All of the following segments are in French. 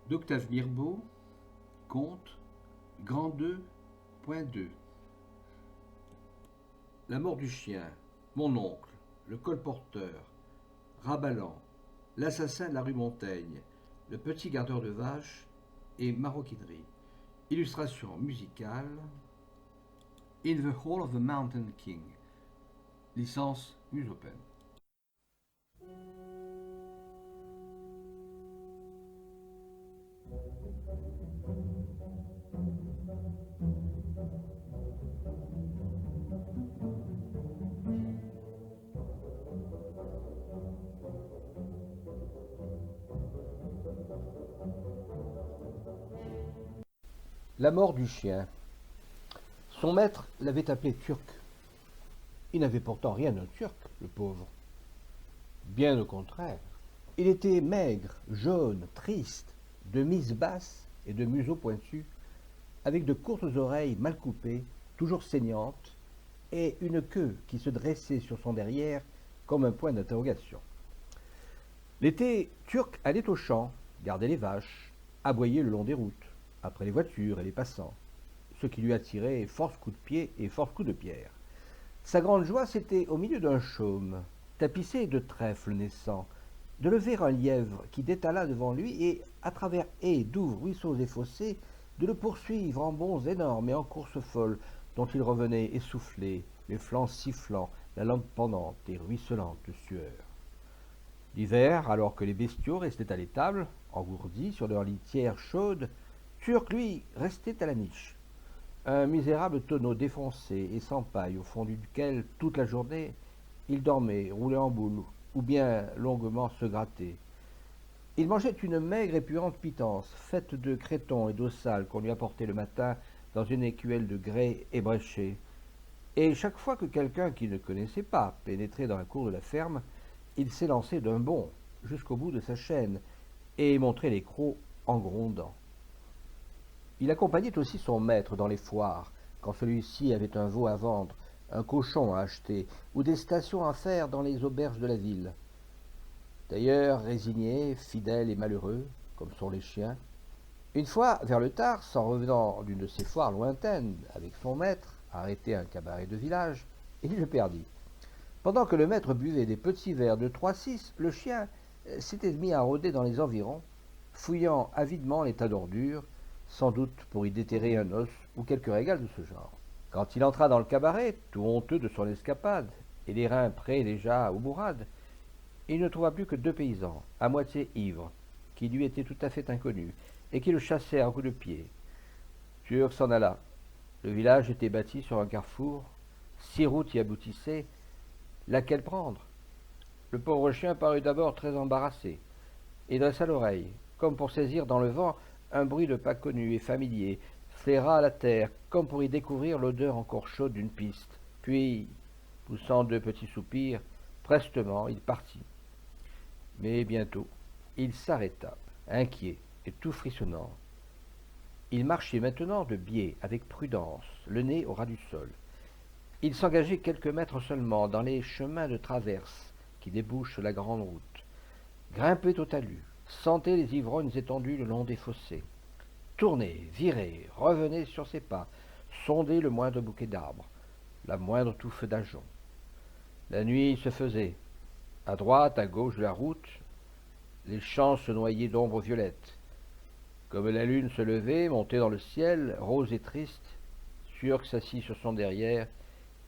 d'Octave Mirbeau, conte, grand 2.2. La mort du chien, mon oncle, le colporteur, Rabalan, l'assassin de la rue Montaigne, le petit gardeur de vaches et maroquinerie. Illustration musicale, In the Hall of the Mountain King. Licence Musopen. La mort du chien. Son maître l'avait appelé Turc. Il n'avait pourtant rien d'un Turc, le pauvre. Bien au contraire. Il était maigre, jaune, triste, de mise basse et de museau pointu, avec de courtes oreilles mal coupées, toujours saignantes, et une queue qui se dressait sur son derrière comme un point d'interrogation. L'été, Turc allait au champ, garder les vaches, aboyer le long des routes, après les voitures et les passants, ce qui lui attirait force coups de pied et force coups de pierre. Sa grande joie, c'était, au milieu d'un chaume, tapissé de trèfles naissants, de lever un lièvre qui détala devant lui et, à travers haies, douves, ruisseaux et fossés, de le poursuivre en bonds énormes et en courses folles, dont il revenait essoufflé, les flancs sifflants, la langue pendante et ruisselante de sueur. L'hiver, alors que les bestiaux restaient à l'étable, engourdis sur leur litière chaude, Turc, lui, restait à la niche. Un misérable tonneau défoncé et sans paille au fond duquel, toute la journée, il dormait, roulé en boule, ou bien longuement se grattait. Il mangeait une maigre et puante pitance, faite de crétons et d'eau sale qu'on lui apportait le matin dans une écuelle de grès ébréchée. Et chaque fois que quelqu'un qui ne connaissait pas pénétrait dans la cour de la ferme, il s'élançait d'un bond jusqu'au bout de sa chaîne et montrait les crocs en grondant. Il accompagnait aussi son maître dans les foires, quand celui-ci avait un veau à vendre, un cochon à acheter, ou des stations à faire dans les auberges de la ville. D'ailleurs, résigné, fidèle et malheureux, comme sont les chiens, une fois, vers le tard, s'en revenant d'une de ces foires lointaines, avec son maître, arrêté à un cabaret de village, il le perdit. Pendant que le maître buvait des petits verres de 3-6, le chien s'était mis à rôder dans les environs, fouillant avidement les tas d'ordures, sans doute pour y déterrer un os ou quelque régal de ce genre. Quand il entra dans le cabaret, tout honteux de son escapade, et les reins prêts déjà aux bourrades, il ne trouva plus que 2 paysans, à moitié ivres, qui lui étaient tout à fait inconnus, et qui le chassaient à coups de pied. Turc s'en alla. Le village était bâti sur un carrefour, 6 routes y aboutissaient. Laquelle prendre? Le pauvre chien parut d'abord très embarrassé, et dressa l'oreille, comme pour saisir dans le vent un bruit de pas connu et familier, flaira à la terre, comme pour y découvrir l'odeur encore chaude d'une piste. Puis, poussant 2 petits soupirs, prestement il partit. Mais bientôt, il s'arrêta, inquiet et tout frissonnant. Il marchait maintenant de biais, avec prudence, le nez au ras du sol. Il s'engageait quelques mètres seulement dans les chemins de traverse qui débouchent sur la grande route. Grimpait au talus, sentait les ivrognes étendus le long des fossés. Tournait, virait, revenait sur ses pas, sondait le moindre bouquet d'arbres, la moindre touffe d'ajoncs. La nuit se faisait. À droite, à gauche de la route, les champs se noyaient d'ombres violettes. Comme la lune se levait, montait dans le ciel, rose et triste, Turc s'assit sur son derrière,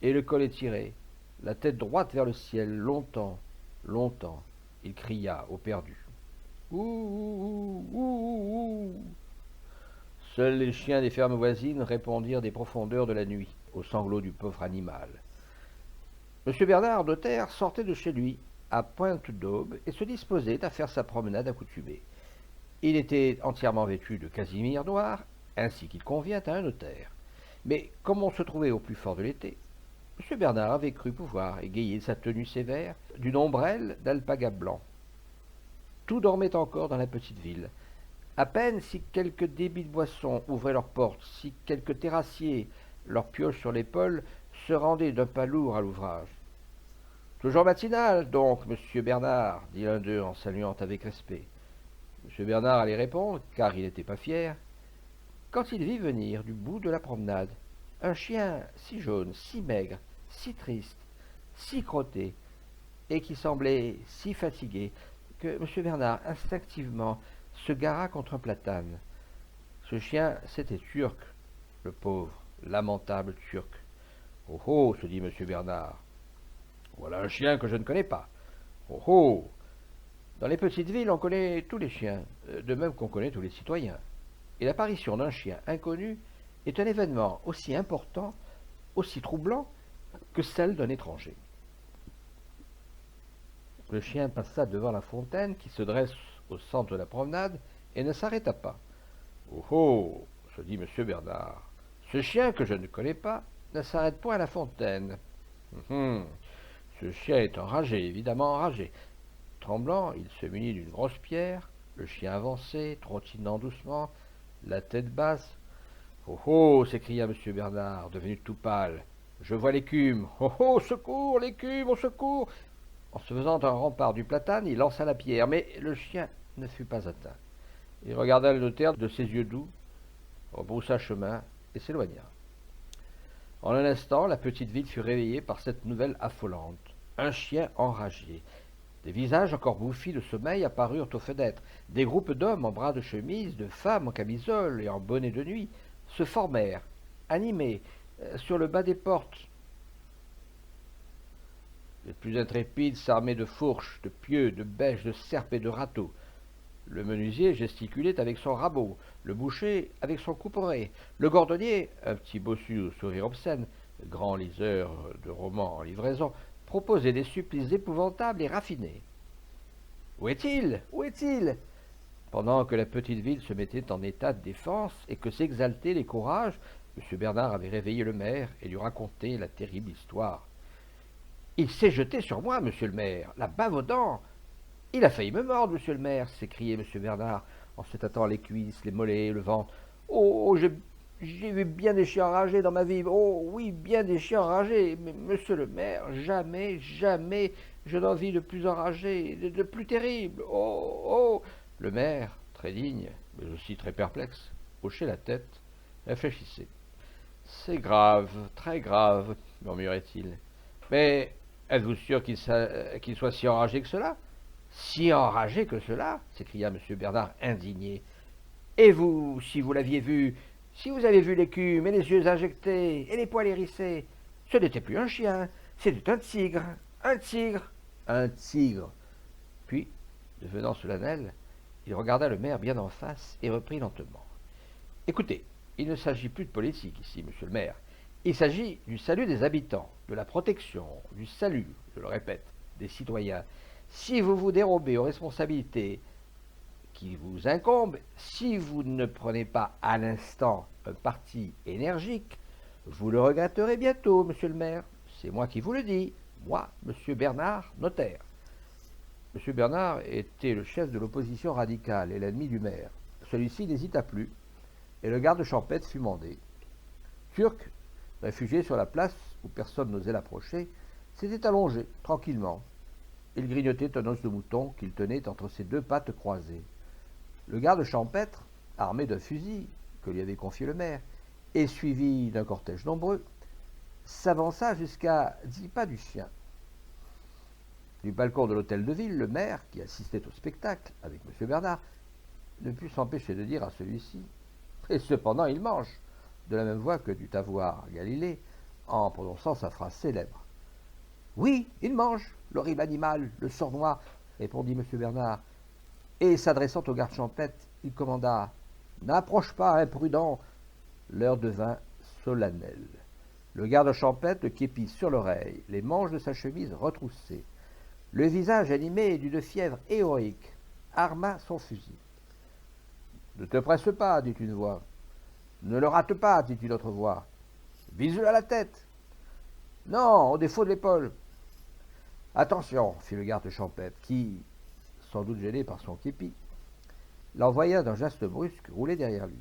et le col étiré, la tête droite vers le ciel, longtemps, longtemps, il cria au perdu. Ouh, ouh, ouh, ouh, ouh. Seuls les chiens des fermes voisines répondirent des profondeurs de la nuit aux sanglots du pauvre animal. M. Bernard Notaire sortait de chez lui à pointe d'aube et se disposait à faire sa promenade accoutumée. Il était entièrement vêtu de casimir noir, ainsi qu'il convient à un notaire. Mais comme on se trouvait au plus fort de l'été, M. Bernard avait cru pouvoir égayer sa tenue sévère d'une ombrelle d'alpaga blanc. Tout dormait encore dans la petite ville. À peine si quelques débits de boissons ouvraient leurs portes, si quelques terrassiers, leurs pioches sur l'épaule, se rendaient d'un pas lourd à l'ouvrage. « Toujours matinal, donc, monsieur Bernard, dit l'un d'eux en saluant avec respect. M. Bernard allait répondre, car il n'était pas fier, quand il vit venir du bout de la promenade un chien si jaune, si maigre, si triste, si crotté, et qui semblait si fatigué, que M. Bernard instinctivement se gara contre un platane. Ce chien, c'était Turc, le pauvre, lamentable Turc. Oh oh, se dit M. Bernard, voilà un chien que je ne connais pas. Oh oh, dans les petites villes, on connaît tous les chiens, de même qu'on connaît tous les citoyens. Et l'apparition d'un chien inconnu est un événement aussi important, aussi troublant, que celle d'un étranger. Le chien passa devant la fontaine qui se dresse au centre de la promenade et ne s'arrêta pas. Oh oh, se dit M. Bernard, ce chien que je ne connais pas ne s'arrête point à la fontaine. Ce chien est enragé, évidemment enragé. Tremblant, il se munit d'une grosse pierre, le chien avançait, trottinant doucement, la tête basse. Oh oh, s'écria M. Bernard, devenu tout pâle. Je vois l'écume. Oh oh, au secours, l'écume, au secours. En se faisant un rempart du platane, il lança la pierre, mais le chien ne fut pas atteint. Il regarda le notaire de ses yeux doux, rebroussa chemin et s'éloigna. En un instant, la petite ville fut réveillée par cette nouvelle affolante. Un chien enragé. Des visages encore bouffis de sommeil apparurent aux fenêtres. Des groupes d'hommes en bras de chemise, de femmes en camisole et en bonnet de nuit se formèrent, animés, sur le bas des portes. Les plus intrépides s'armaient de fourches, de pieux, de bêches, de serpes et de râteaux. Le menuisier gesticulait avec son rabot, le boucher avec son couperet, le cordonnier, un petit bossu au sourire obscène, grand liseur de romans en livraison, proposait des supplices épouvantables et raffinés. Où est-il? Où est-il? Pendant que la petite ville se mettait en état de défense et que s'exaltaient les courages, M. Bernard avait réveillé le maire et lui raconté la terrible histoire. Il s'est jeté sur moi, monsieur le maire, la bave aux dents. Il a failli me mordre, monsieur le maire, s'écriait M. Bernard, en se tâtant les cuisses, les mollets, le ventre. Oh, j'ai vu bien des chiens enragés dans ma vie. Oh, oui, bien des chiens enragés. Mais, monsieur le maire, jamais, jamais, je n'en vis de plus enragé, de plus terrible. Oh, oh. Le maire, très digne, mais aussi très perplexe, hochait la tête, réfléchissait. C'est grave, très grave, murmurait-il. Mais êtes-vous sûr qu'il soit si enragé que cela? Si enragé que cela, s'écria M. Bernard indigné. Et vous, si vous l'aviez vu, si vous avez vu l'écume et les yeux injectés et les poils hérissés, ce n'était plus un chien, c'était un tigre, un tigre, un tigre. Puis, devenant solennel, il regarda le maire bien en face et reprit lentement. Écoutez, il ne s'agit plus de politique ici, monsieur le maire. Il s'agit du salut des habitants, de la protection, du salut, je le répète, des citoyens. Si vous vous dérobez aux responsabilités qui vous incombent, si vous ne prenez pas à l'instant un parti énergique, vous le regretterez bientôt, monsieur le maire. C'est moi qui vous le dis, moi, monsieur Bernard, notaire. Monsieur Bernard était le chef de l'opposition radicale et l'ennemi du maire. Celui-ci n'hésita plus, et le garde champêtre fut mandé. Turc, réfugié sur la place où personne n'osait l'approcher, s'était allongé tranquillement. Il grignotait un os de mouton qu'il tenait entre ses deux pattes croisées. Le garde champêtre, armé d'un fusil que lui avait confié le maire, et suivi d'un cortège nombreux, s'avança jusqu'à 10 pas du chien. Du balcon de l'hôtel de ville, le maire, qui assistait au spectacle avec M. Bernard, ne put s'empêcher de dire à celui-ci « Et cependant il mange !» de la même voix que dut avoir Galilée en prononçant sa phrase célèbre. « Oui, il mange, l'horrible animal, le sournois !» répondit M. Bernard. Et s'adressant au garde champêtre, il commanda « N'approche pas, imprudent !» L'heure devint solennelle. Le garde champêtre, le képi sur l'oreille, les manches de sa chemise retroussées, le visage animé d'une fièvre héroïque, arma son fusil. « Ne te presse pas, dit une voix. « Ne le rate pas, dit une autre voix. « Vise-le à la tête. »« Non, au défaut de l'épaule. »« Attention, fit le garde champêtre, qui, sans doute gêné par son képi, l'envoya d'un geste brusque rouler derrière lui,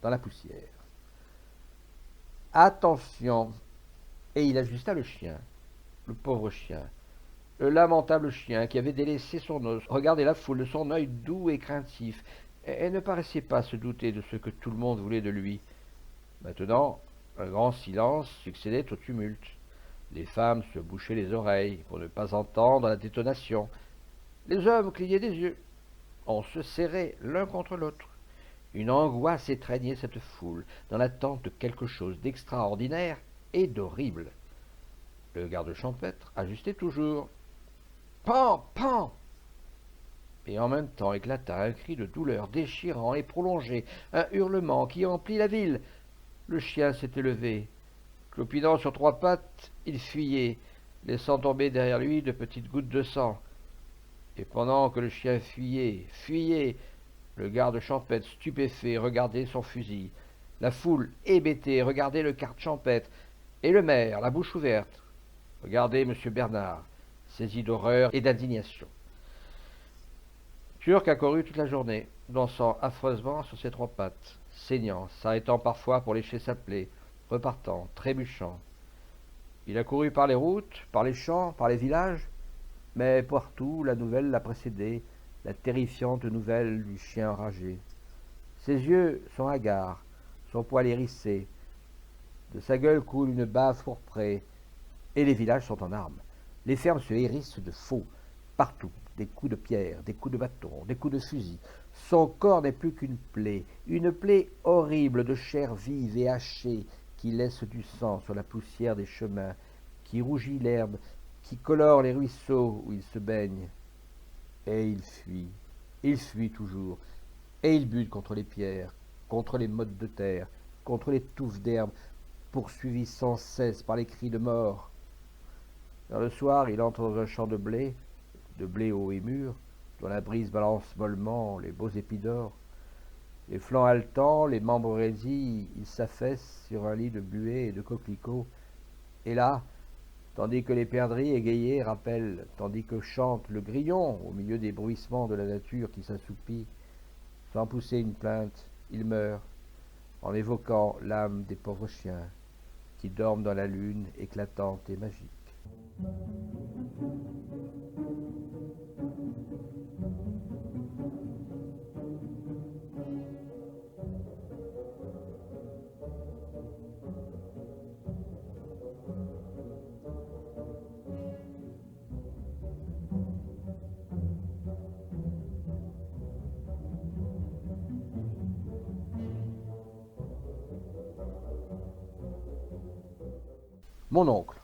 dans la poussière. Attention. Et il ajusta le chien, le pauvre chien. Le lamentable chien qui avait délaissé son os regardait la foule de son œil doux et craintif, et ne paraissait pas se douter de ce que tout le monde voulait de lui. Maintenant, un grand silence succédait au tumulte. Les femmes se bouchaient les oreilles pour ne pas entendre la détonation. Les hommes clignaient des yeux. On se serrait l'un contre l'autre. Une angoisse étreignait cette foule, dans l'attente de quelque chose d'extraordinaire et d'horrible. Le garde champêtre ajustait toujours. Pan, pan! Et en même temps éclata un cri de douleur déchirant et prolongé, un hurlement qui emplit la ville. Le chien s'était levé. Clopinant sur trois pattes, il fuyait, laissant tomber derrière lui de petites gouttes de sang. Et pendant que le chien fuyait, le garde champêtre stupéfait regardait son fusil. La foule hébétée regardait le garde champêtre, et le maire, la bouche ouverte, regardait M. Bernard, saisi d'horreur et d'indignation. Turc accourut toute la journée, dansant affreusement sur ses trois pattes, saignant, s'arrêtant parfois pour lécher sa plaie, repartant, trébuchant. Il accourut par les routes, par les champs, par les villages, mais partout la nouvelle l'a précédé, la terrifiante nouvelle du chien enragé. Ses yeux sont hagards, son poil hérissé, de sa gueule coule une bave pourprée, et les villages sont en armes. Les fermes se hérissent de faux, partout, des coups de pierre, des coups de bâton, des coups de fusil. Son corps n'est plus qu'une plaie horrible de chair vive et hachée qui laisse du sang sur la poussière des chemins, qui rougit l'herbe, qui colore les ruisseaux où il se baigne. Et il fuit toujours, et il bute contre les pierres, contre les mottes de terre, contre les touffes d'herbe, poursuivi sans cesse par les cris de mort. Vers le soir, il entre dans un champ de blé haut et mûr, dont la brise balance mollement les beaux épis d'or. Les flancs haletants, les membres raidis, il s'affaisse sur un lit de buée et de coquelicots. Et là, tandis que les perdrix égayées rappellent, tandis que chante le grillon au milieu des bruissements de la nature qui s'assoupit, sans pousser une plainte, il meurt, en évoquant l'âme des pauvres chiens qui dorment dans la lune éclatante et magique. Mon oncle.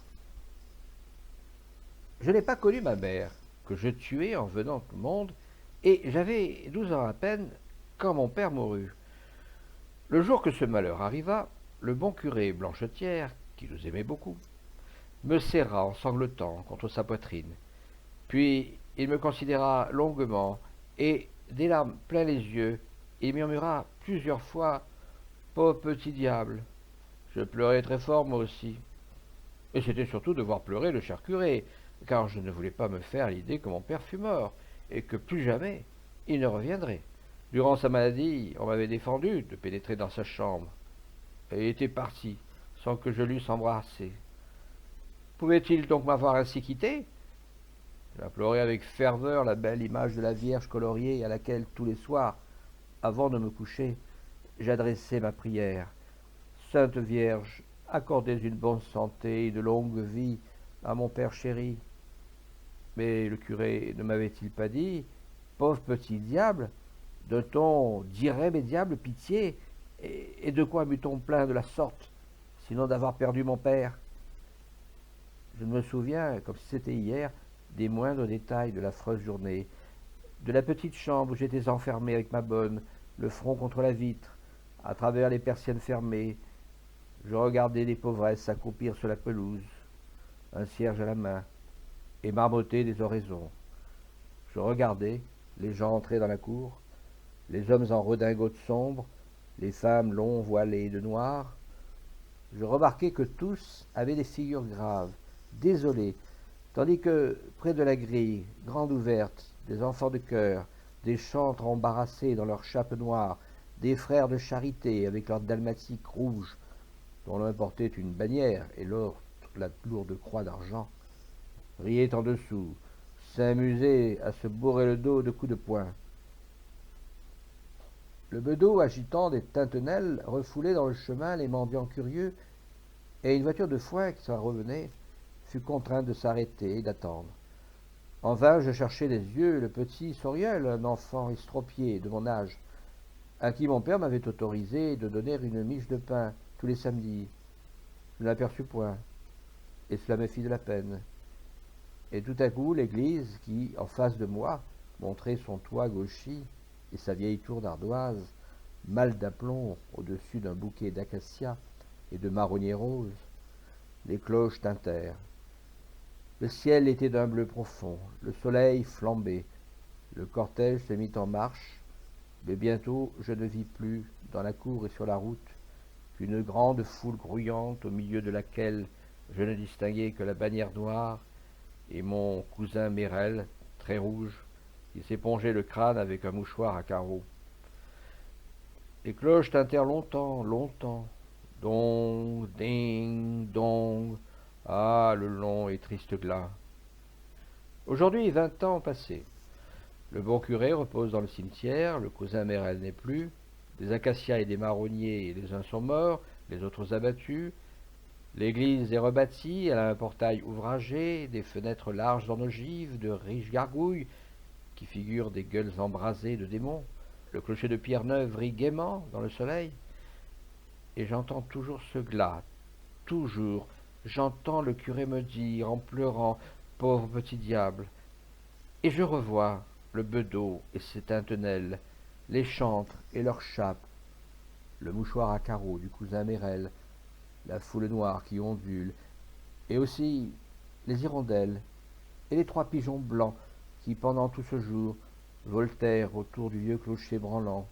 Je n'ai pas connu ma mère, que je tuai en venant au monde, et j'avais 12 ans à peine quand mon père mourut. Le jour que ce malheur arriva, le bon curé Blanchetière, qui nous aimait beaucoup, me serra en sanglotant contre sa poitrine. Puis il me considéra longuement, et, des larmes plein les yeux, il murmura plusieurs fois « Pauvre petit diable !» Je pleurai très fort moi aussi. Et c'était surtout de voir pleurer le cher curé, car je ne voulais pas me faire l'idée que mon père fût mort, et que plus jamais il ne reviendrait. Durant sa maladie, on m'avait défendu de pénétrer dans sa chambre, et il était parti, sans que je l'eusse embrassé. Pouvait-il donc m'avoir ainsi quitté? J'implorai avec ferveur la belle image de la Vierge coloriée à laquelle, tous les soirs, avant de me coucher, j'adressais ma prière. Sainte Vierge, accordez une bonne santé et de longue vie à mon père chéri. Mais le curé ne m'avait-il pas dit, pauvre petit diable, d'un ton d'irrémédiable pitié, et de quoi m'eût-on plaint de la sorte, sinon d'avoir perdu mon père? Je me souviens, comme si c'était hier, des moindres détails de l'affreuse journée, de la petite chambre où j'étais enfermé avec ma bonne, le front contre la vitre, à travers les persiennes fermées. Je regardais les pauvresses s'accroupir sur la pelouse, un cierge à la main, et marmotter des oraisons. Je regardais les gens entrer dans la cour, les hommes en redingote sombre, les femmes longs voilées de noir. Je remarquai que tous avaient des figures graves, désolées, tandis que, près de la grille, grande ouverte, des enfants de chœur, des chantres embarrassés dans leurs chapes noires, des frères de charité avec leurs dalmatiques rouges, dont l'un portait une bannière et l'autre la lourde croix d'argent, riaient en dessous, s'amusait à se bourrer le dos de coups de poing. Le bedeau, agitant des tintenelles, refoulait dans le chemin les mendiants curieux, et une voiture de foin qui s'en revenait fut contrainte de s'arrêter et d'attendre. En vain, je cherchais des yeux le petit Soriol, un enfant estropié de mon âge, à qui mon père m'avait autorisé de donner une miche de pain tous les samedis. Je ne l'aperçus point, et cela me fit de la peine. Et tout à coup, l'église, qui, en face de moi, montrait son toit gauchi et sa vieille tour d'ardoise, mal d'aplomb au-dessus d'un bouquet d'acacias et de marronniers roses, les cloches tintèrent. Le ciel était d'un bleu profond, le soleil flambait, le cortège se mit en marche, mais bientôt je ne vis plus, dans la cour et sur la route, qu'une grande foule grouillante au milieu de laquelle je ne distinguais que la bannière noire et mon cousin Mérel, très rouge, qui s'épongeait le crâne avec un mouchoir à carreaux. Les cloches tintèrent longtemps, longtemps. Dong, ding, dong. Ah, le long et triste glas. Aujourd'hui, 20 ans ont passé. Le bon curé repose dans le cimetière, le cousin Mérel n'est plus. Des acacias et des marronniers, les uns sont morts, les autres abattus. L'église est rebâtie, elle a un portail ouvragé, des fenêtres larges en ogive, de riches gargouilles qui figurent des gueules embrasées de démons. Le clocher de pierre neuve rit gaiement dans le soleil. Et j'entends toujours ce glas, toujours. J'entends le curé me dire, en pleurant, « Pauvre petit diable !» Et je revois le bedeau et ses tintenelles, les chantres et leurs chapes, le mouchoir à carreaux du cousin Mérel, la foule noire qui ondule, et aussi les hirondelles et les 3 pigeons blancs qui, pendant tout ce jour, voltèrent autour du vieux clocher branlant.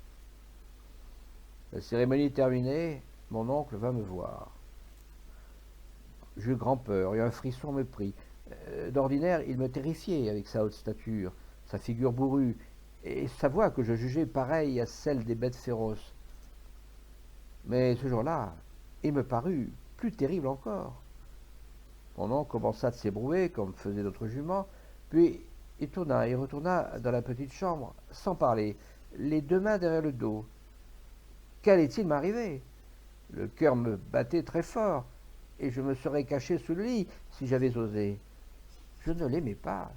La cérémonie terminée, mon oncle vint me voir. J'eus grand-peur et un frisson me prit. D'ordinaire, il me terrifiait avec sa haute stature, sa figure bourrue, et sa voix que je jugeais pareille à celle des bêtes féroces. Mais ce jour-là, il me parut plus terrible encore. Mon oncle commença de s'ébrouer, comme faisaient d'autres juments, puis il tourna et retourna dans la petite chambre, sans parler, les 2 mains derrière le dos. Qu'allait-il m'arriver? Le cœur me battait très fort, et je me serais caché sous le lit si j'avais osé. Je ne l'aimais pas.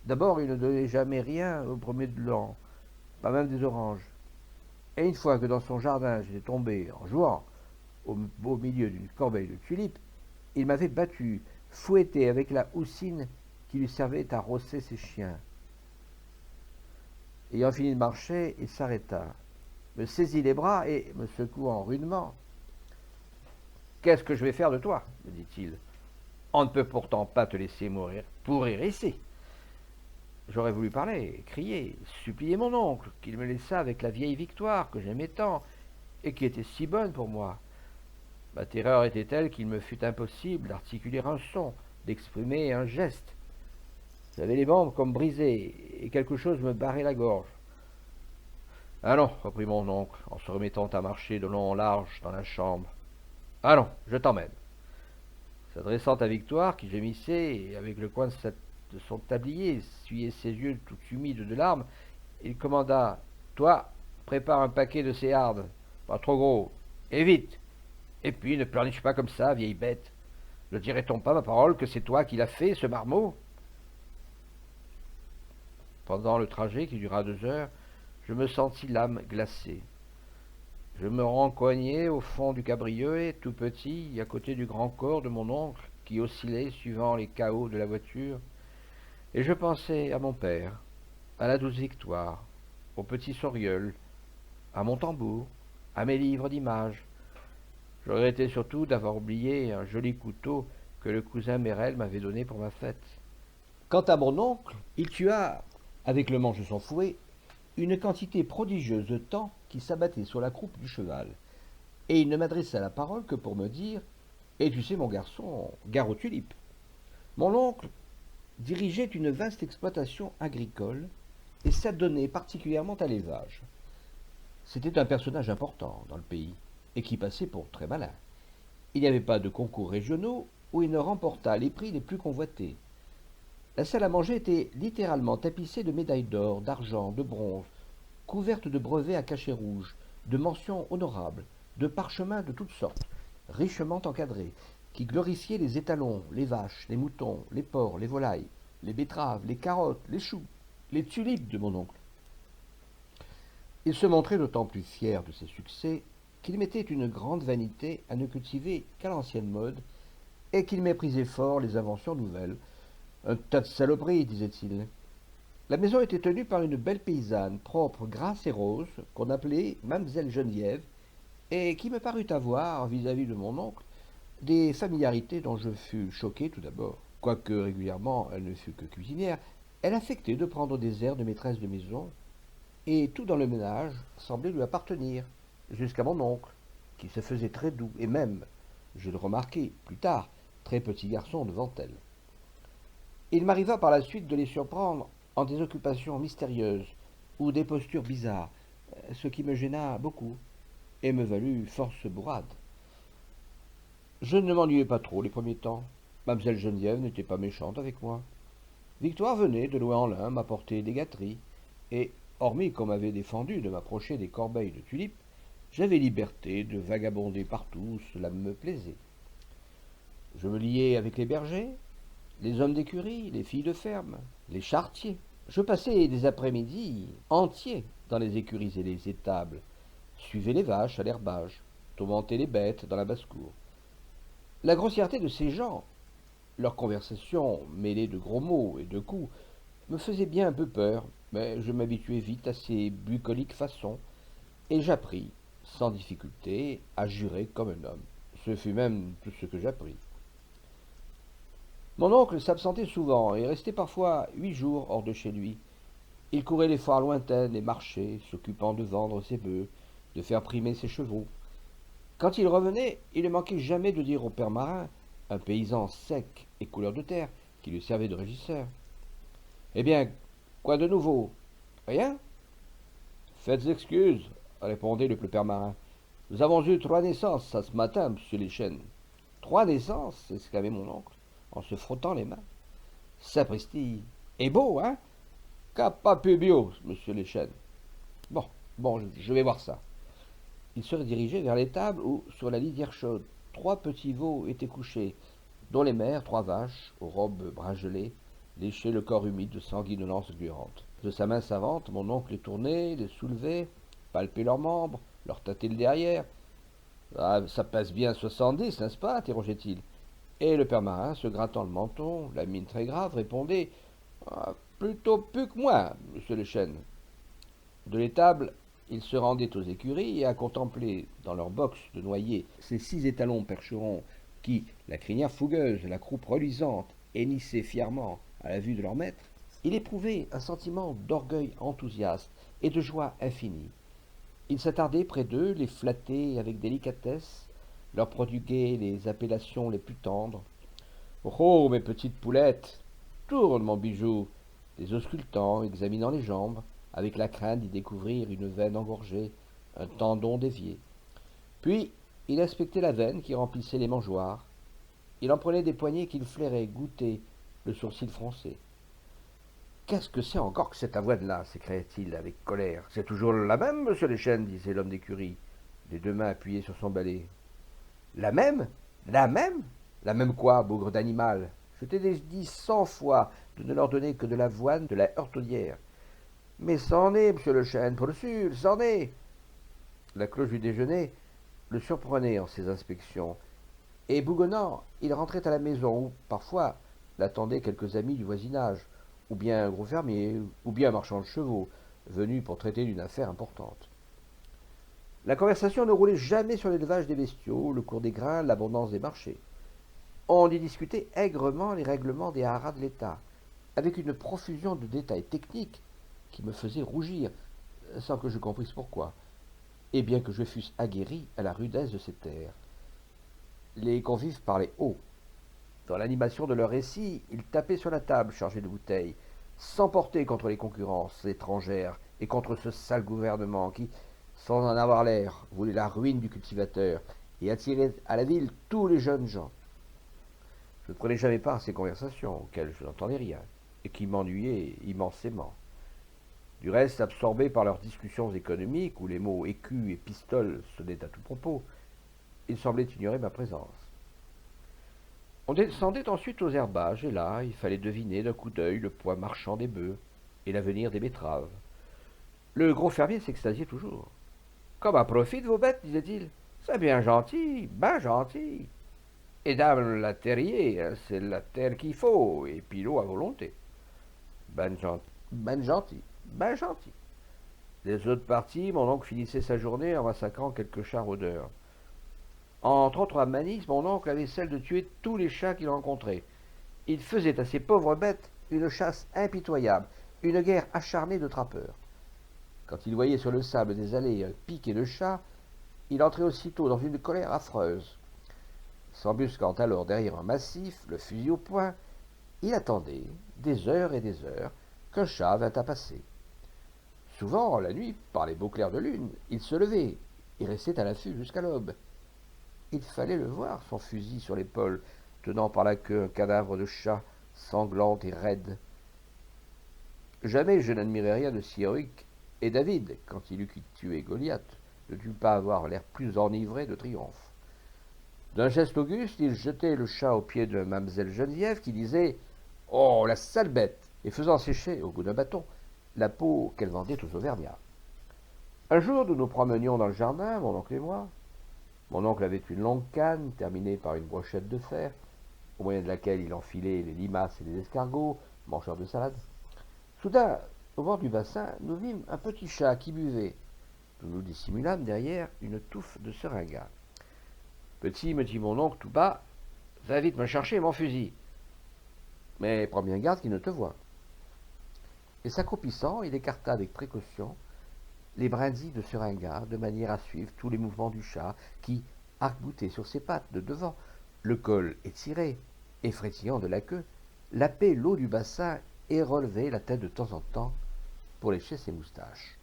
D'abord, il ne donnait jamais rien au premier de l'an, pas même des oranges. Et une fois que dans son jardin j'étais tombé en jouant, au beau milieu d'une corbeille de tulipes, il m'avait battu, fouetté avec la houssine qui lui servait à rosser ses chiens. Ayant fini de marcher, il s'arrêta, me saisit les bras et, me secouant rudement, « Qu'est-ce que je vais faire de toi ?» me dit-il. « On ne peut pourtant pas te laisser pourrir ici. » J'aurais voulu parler, crier, supplier mon oncle qu'il me laissât avec la vieille Victoire que j'aimais tant et qui était si bonne pour moi. Ma terreur était telle qu'il me fut impossible d'articuler un son, d'exprimer un geste. J'avais les membres comme brisés et quelque chose me barrait la gorge. « Allons, reprit mon oncle en se remettant à marcher de long en large dans la chambre. Allons, je t'emmène. » S'adressant à Victoire, qui gémissait, et avec le coin de son tablier essuyait ses yeux tout humides de larmes, il commanda « Toi, prépare un paquet de ces hardes, pas trop gros, et vite. Et puis ne pleurniche pas comme ça, vieille bête. Ne dirait-on pas, ma parole, que c'est toi qui l'as fait, ce marmot ?» Pendant le trajet, qui dura 2 heures, je me sentis l'âme glacée. Je me rencoignai au fond du cabriolet, tout petit, à côté du grand corps de mon oncle, qui oscillait suivant les cahots de la voiture, et je pensais à mon père, à la douce Victoire, au petit Soriol, à mon tambour, à mes livres d'images. Je regrettais surtout d'avoir oublié un joli couteau que le cousin Mérel m'avait donné pour ma fête. Quant à mon oncle, il tua, avec le manche de son fouet, une quantité prodigieuse de temps qui s'abattait sur la croupe du cheval, et il ne m'adressa la parole que pour me dire « Et tu sais, mon garçon, gare aux tulipes !» Mon oncle dirigeait une vaste exploitation agricole et s'adonnait particulièrement à l'élevage. C'était un personnage important dans le pays, et qui passait pour très malin. Il n'y avait pas de concours régionaux où il ne remportât les prix les plus convoités. La salle à manger était littéralement tapissée de médailles d'or, d'argent, de bronze, couverte de brevets à cachet rouge, de mentions honorables, de parchemins de toutes sortes, richement encadrés, qui glorifiaient les étalons, les vaches, les moutons, les porcs, les volailles, les betteraves, les carottes, les choux, les tulipes de mon oncle. Il se montrait d'autant plus fier de ses succès qu'il mettait une grande vanité à ne cultiver qu'à l'ancienne mode et qu'il méprisait fort les inventions nouvelles. Un tas de saloperies, disait-il. La maison était tenue par une belle paysanne, propre, grasse et rose, qu'on appelait Mamselle Geneviève, et qui me parut avoir, vis-à-vis de mon oncle, des familiarités dont je fus choqué tout d'abord. Quoique régulièrement elle ne fût que cuisinière, elle affectait de prendre des airs de maîtresse de maison, et tout dans le ménage semblait lui appartenir, jusqu'à mon oncle, qui se faisait très doux, et même, je le remarquai plus tard, très petit garçon devant elle. Il m'arriva par la suite de les surprendre en des occupations mystérieuses ou des postures bizarres, ce qui me gêna beaucoup et me valut force bourrade. Je ne m'ennuyais pas trop les premiers temps. Mademoiselle Geneviève n'était pas méchante avec moi. Victoire venait de loin en loin m'apporter des gâteries, et, hormis qu'on m'avait défendu de m'approcher des corbeilles de tulipes, j'avais liberté de vagabonder partout, cela me plaisait. Je me liais avec les bergers, les hommes d'écurie, les filles de ferme, les charretiers. Je passais des après-midi entiers dans les écuries et les étables, suivais les vaches à l'herbage, tourmentais les bêtes dans la basse-cour. La grossièreté de ces gens, leur conversation mêlée de gros mots et de coups, me faisait bien un peu peur, mais je m'habituai vite à ces bucoliques façons, et j'appris, sans difficulté, à jurer comme un homme. Ce fut même tout ce que j'appris. Mon oncle s'absentait souvent et restait parfois 8 jours hors de chez lui. Il courait les foires lointaines et marchait, s'occupant de vendre ses bœufs, de faire primer ses chevaux. Quand il revenait, il ne manquait jamais de dire au père Marin, un paysan sec et couleur de terre, qui lui servait de régisseur. Eh bien, quoi de nouveau? Rien? Faites excuse, répondait le père Marin. Nous avons eu 3 naissances ce matin, monsieur Leschène. 3 naissances, exclamait mon oncle, en se frottant les mains. Sapristi. Et beau, hein? Capapubio, monsieur Leschène. Bon, je vais voir ça. Il se dirigeait vers l'étable où, sur la litière chaude, 3 petits veaux étaient couchés, dont les mères, 3 vaches, aux robes brun gelées, léchaient le corps humide de sanguinolence gluante. De sa main savante, mon oncle les tournait, les soulevait, palpait leurs membres, leur tâtait le derrière. Ah, ça passe bien 70, n'est-ce pas? Interrogeait-il. Et le père Marin, se grattant le menton, la mine très grave, répondait ah, plutôt plus que moi, monsieur le chêne. De l'étable, il se rendait aux écuries et à contempler, dans leur box de noyer, ces 6 étalons percherons qui, la crinière fougueuse, la croupe reluisante, hennissaient fièrement à la vue de leur maître, il éprouvait un sentiment d'orgueil enthousiaste et de joie infinie. Il s'attardait près d'eux, les flattait avec délicatesse, leur prodiguait les appellations les plus tendres. Oh, mes petites poulettes, tourne, mon bijou, les auscultant, examinant les jambes, avec la crainte d'y découvrir une veine engorgée, un tendon dévié. Puis, il inspectait la veine qui remplissait les mangeoires. Il en prenait des poignées qu'il flairait, goûtait, le sourcil froncé. Qu'est-ce que c'est encore que cette avoine-là s'écriait-il avec colère. C'est toujours la même, monsieur Leschène, disait l'homme d'écurie, les 2 mains appuyées sur son balai. La même? La même? La même quoi, bougre d'animal? Je t'ai dit 100 fois de ne leur donner que de l'avoine de la heurtelière. Mais c'en est, monsieur le chêne, pour le sûr, c'en est. La cloche du déjeuner le surprenait en ses inspections, et bougonnant, il rentrait à la maison où, parfois, l'attendaient quelques amis du voisinage, ou bien un gros fermier, ou bien un marchand de chevaux, venu pour traiter d'une affaire importante. La conversation ne roulait jamais sur l'élevage des bestiaux, le cours des grains, l'abondance des marchés. On y discutait aigrement les règlements des haras de l'État, avec une profusion de détails techniques qui me faisaient rougir, sans que je comprisse pourquoi, et bien que je fusse aguerri à la rudesse de ces terres. Les convives parlaient haut. Dans l'animation de leur récit, ils tapaient sur la table chargée de bouteilles, s'emportaient contre les concurrences étrangères et contre ce sale gouvernement qui, sans en avoir l'air, voulait la ruine du cultivateur et attirait à la ville tous les jeunes gens. Je ne prenais jamais part à ces conversations, auxquelles je n'entendais rien. et qui m'ennuyaient immensément. Du reste, absorbés par leurs discussions économiques, où les mots écu et pistole sonnaient à tout propos, ils semblaient ignorer ma présence. On descendait ensuite aux herbages, et là, il fallait deviner d'un coup d'œil le poids marchand des bœufs et l'avenir des betteraves. Le gros fermier s'extasiait toujours. Comme un profit de vos bêtes, disait-il. C'est bien gentil, ben gentil. Et dame la terrier, c'est la terre qu'il faut, et puis l'eau à volonté. Ben gentil, ben gentil. Les autres parties, mon oncle finissait sa journée en massacrant quelques chats rôdeurs. Entre autres manies, mon oncle avait celle de tuer tous les chats qu'il rencontrait. Il faisait à ces pauvres bêtes une chasse impitoyable, une guerre acharnée de trappeurs. Quand il voyait sur le sable des allées un piquet de chats, il entrait aussitôt dans une colère affreuse. S'embusquant alors derrière un massif, le fusil au poing, il attendait, des heures et des heures, qu'un chat vînt à passer. Souvent, la nuit, par les beaux clairs de lune, il se levait et restait à l'affût jusqu'à l'aube. Il fallait le voir, son fusil sur l'épaule, tenant par la queue un cadavre de chat, sanglant et raide. Jamais je n'admirais rien de si héroïque, et David, quand il eut tué Goliath, ne dut pas avoir l'air plus enivré de triomphe. D'un geste auguste, il jetait le chat aux pieds de Mamselle Geneviève, qui disait « Oh, la sale bête !» et faisant sécher, au bout d'un bâton, la peau qu'elle vendait aux Auvergnats. Un jour, nous nous promenions dans le jardin, mon oncle et moi. Mon oncle avait une longue canne, terminée par une brochette de fer, au moyen de laquelle il enfilait les limaces et les escargots, mangeurs de salade. Soudain, au bord du bassin, nous vîmes un petit chat qui buvait. Nous nous dissimulâmes derrière une touffe de seringas. Petit, me dit mon oncle tout bas, va vite me chercher mon fusil. Mais prends bien garde qu'il ne te voie. Et s'accroupissant, il écarta avec précaution les brindilles de seringas, de manière à suivre tous les mouvements du chat, qui, arc-bouté sur ses pattes de devant, le col étiré, et frétillant de la queue, lapait l'eau du bassin et relevait la tête de temps en temps pour lécher ses moustaches.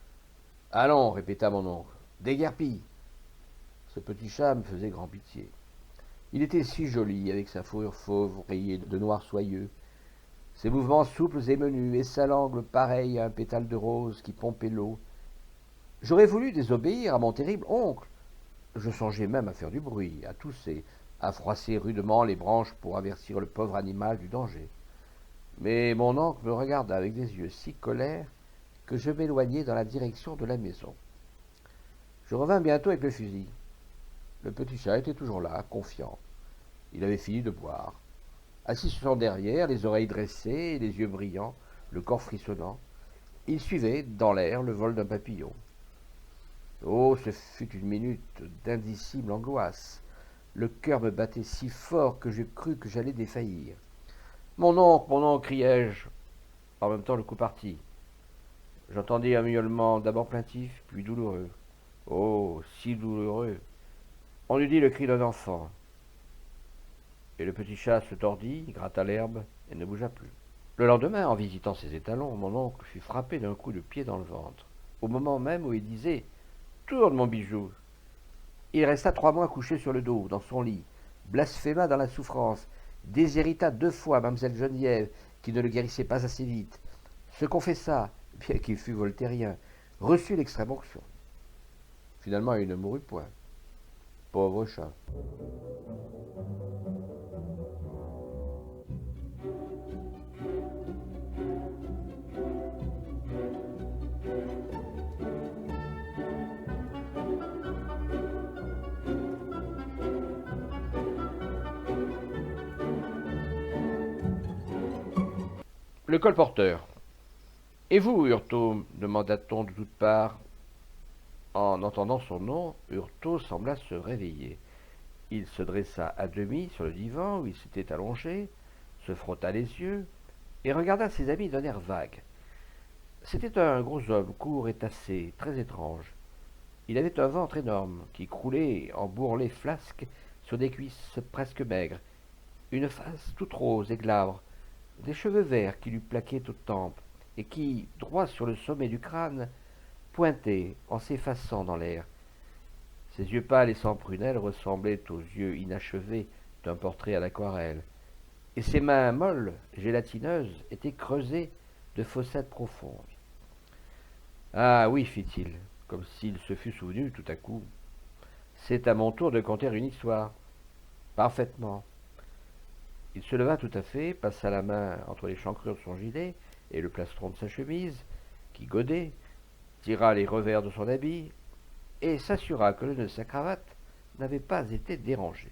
« Allons, répéta mon oncle, déguerpille !» Ce petit chat me faisait grand pitié. Il était si joli, avec sa fourrure fauve rayée de noir soyeux, ses mouvements souples et menus, et sa langue pareille à un pétale de rose qui pompait l'eau. J'aurais voulu désobéir à mon terrible oncle. Je songeais même à faire du bruit, à tousser, à froisser rudement les branches pour avertir le pauvre animal du danger. Mais mon oncle me regarda avec des yeux si colères que je m'éloignai dans la direction de la maison. Je revins bientôt avec le fusil. Le petit chat était toujours là, confiant. Il avait fini de boire. Assis sur son derrière, les oreilles dressées, les yeux brillants, le corps frissonnant, il suivait, dans l'air, le vol d'un papillon. Oh, ce fut une minute d'indicible angoisse. Le cœur me battait si fort que je crus que j'allais défaillir. Mon oncle, criai-je. En même temps, le coup partit. J'entendis un miaulement d'abord plaintif, puis douloureux. Oh, si douloureux. On eût dit le cri d'un enfant. Et le petit chat se tordit, gratta l'herbe et ne bougea plus. Le lendemain, en visitant ses étalons, mon oncle fut frappé d'un coup de pied dans le ventre, au moment même où il disait « Tourne, mon bijou !» Il resta 3 mois couché sur le dos, dans son lit, blasphéma dans la souffrance, déshérita 2 fois Mamselle Geneviève, qui ne le guérissait pas assez vite, se confessa, bien qu'il fût voltairien, reçut l'extrême onction. Finalement, il ne mourut point. Pauvre chat. Le colporteur. Et vous, Hurtaud demanda-t-on de toutes parts. En entendant son nom, Hurtaud sembla se réveiller. Il se dressa à demi sur le divan où il s'était allongé, se frotta les yeux et regarda ses amis d'un air vague. C'était un gros homme, court et tassé, très étrange. Il avait un ventre énorme qui croulait en bourrelets flasques sur des cuisses presque maigres, une face toute rose et glabre, des cheveux verts qui lui plaquaient aux tempes et qui, droit sur le sommet du crâne, pointaient en s'effaçant dans l'air. Ses yeux pâles et sans prunelles ressemblaient aux yeux inachevés d'un portrait à l'aquarelle, et ses mains molles, gélatineuses, étaient creusées de fossettes profondes. Ah oui, fit-il, comme s'il se fût souvenu tout à coup. C'est à mon tour de conter une histoire. Parfaitement. Il se leva tout à fait, passa la main entre les chancrures de son gilet et le plastron de sa chemise, qui godait, tira les revers de son habit, et s'assura que le nœud de sa cravate n'avait pas été dérangé.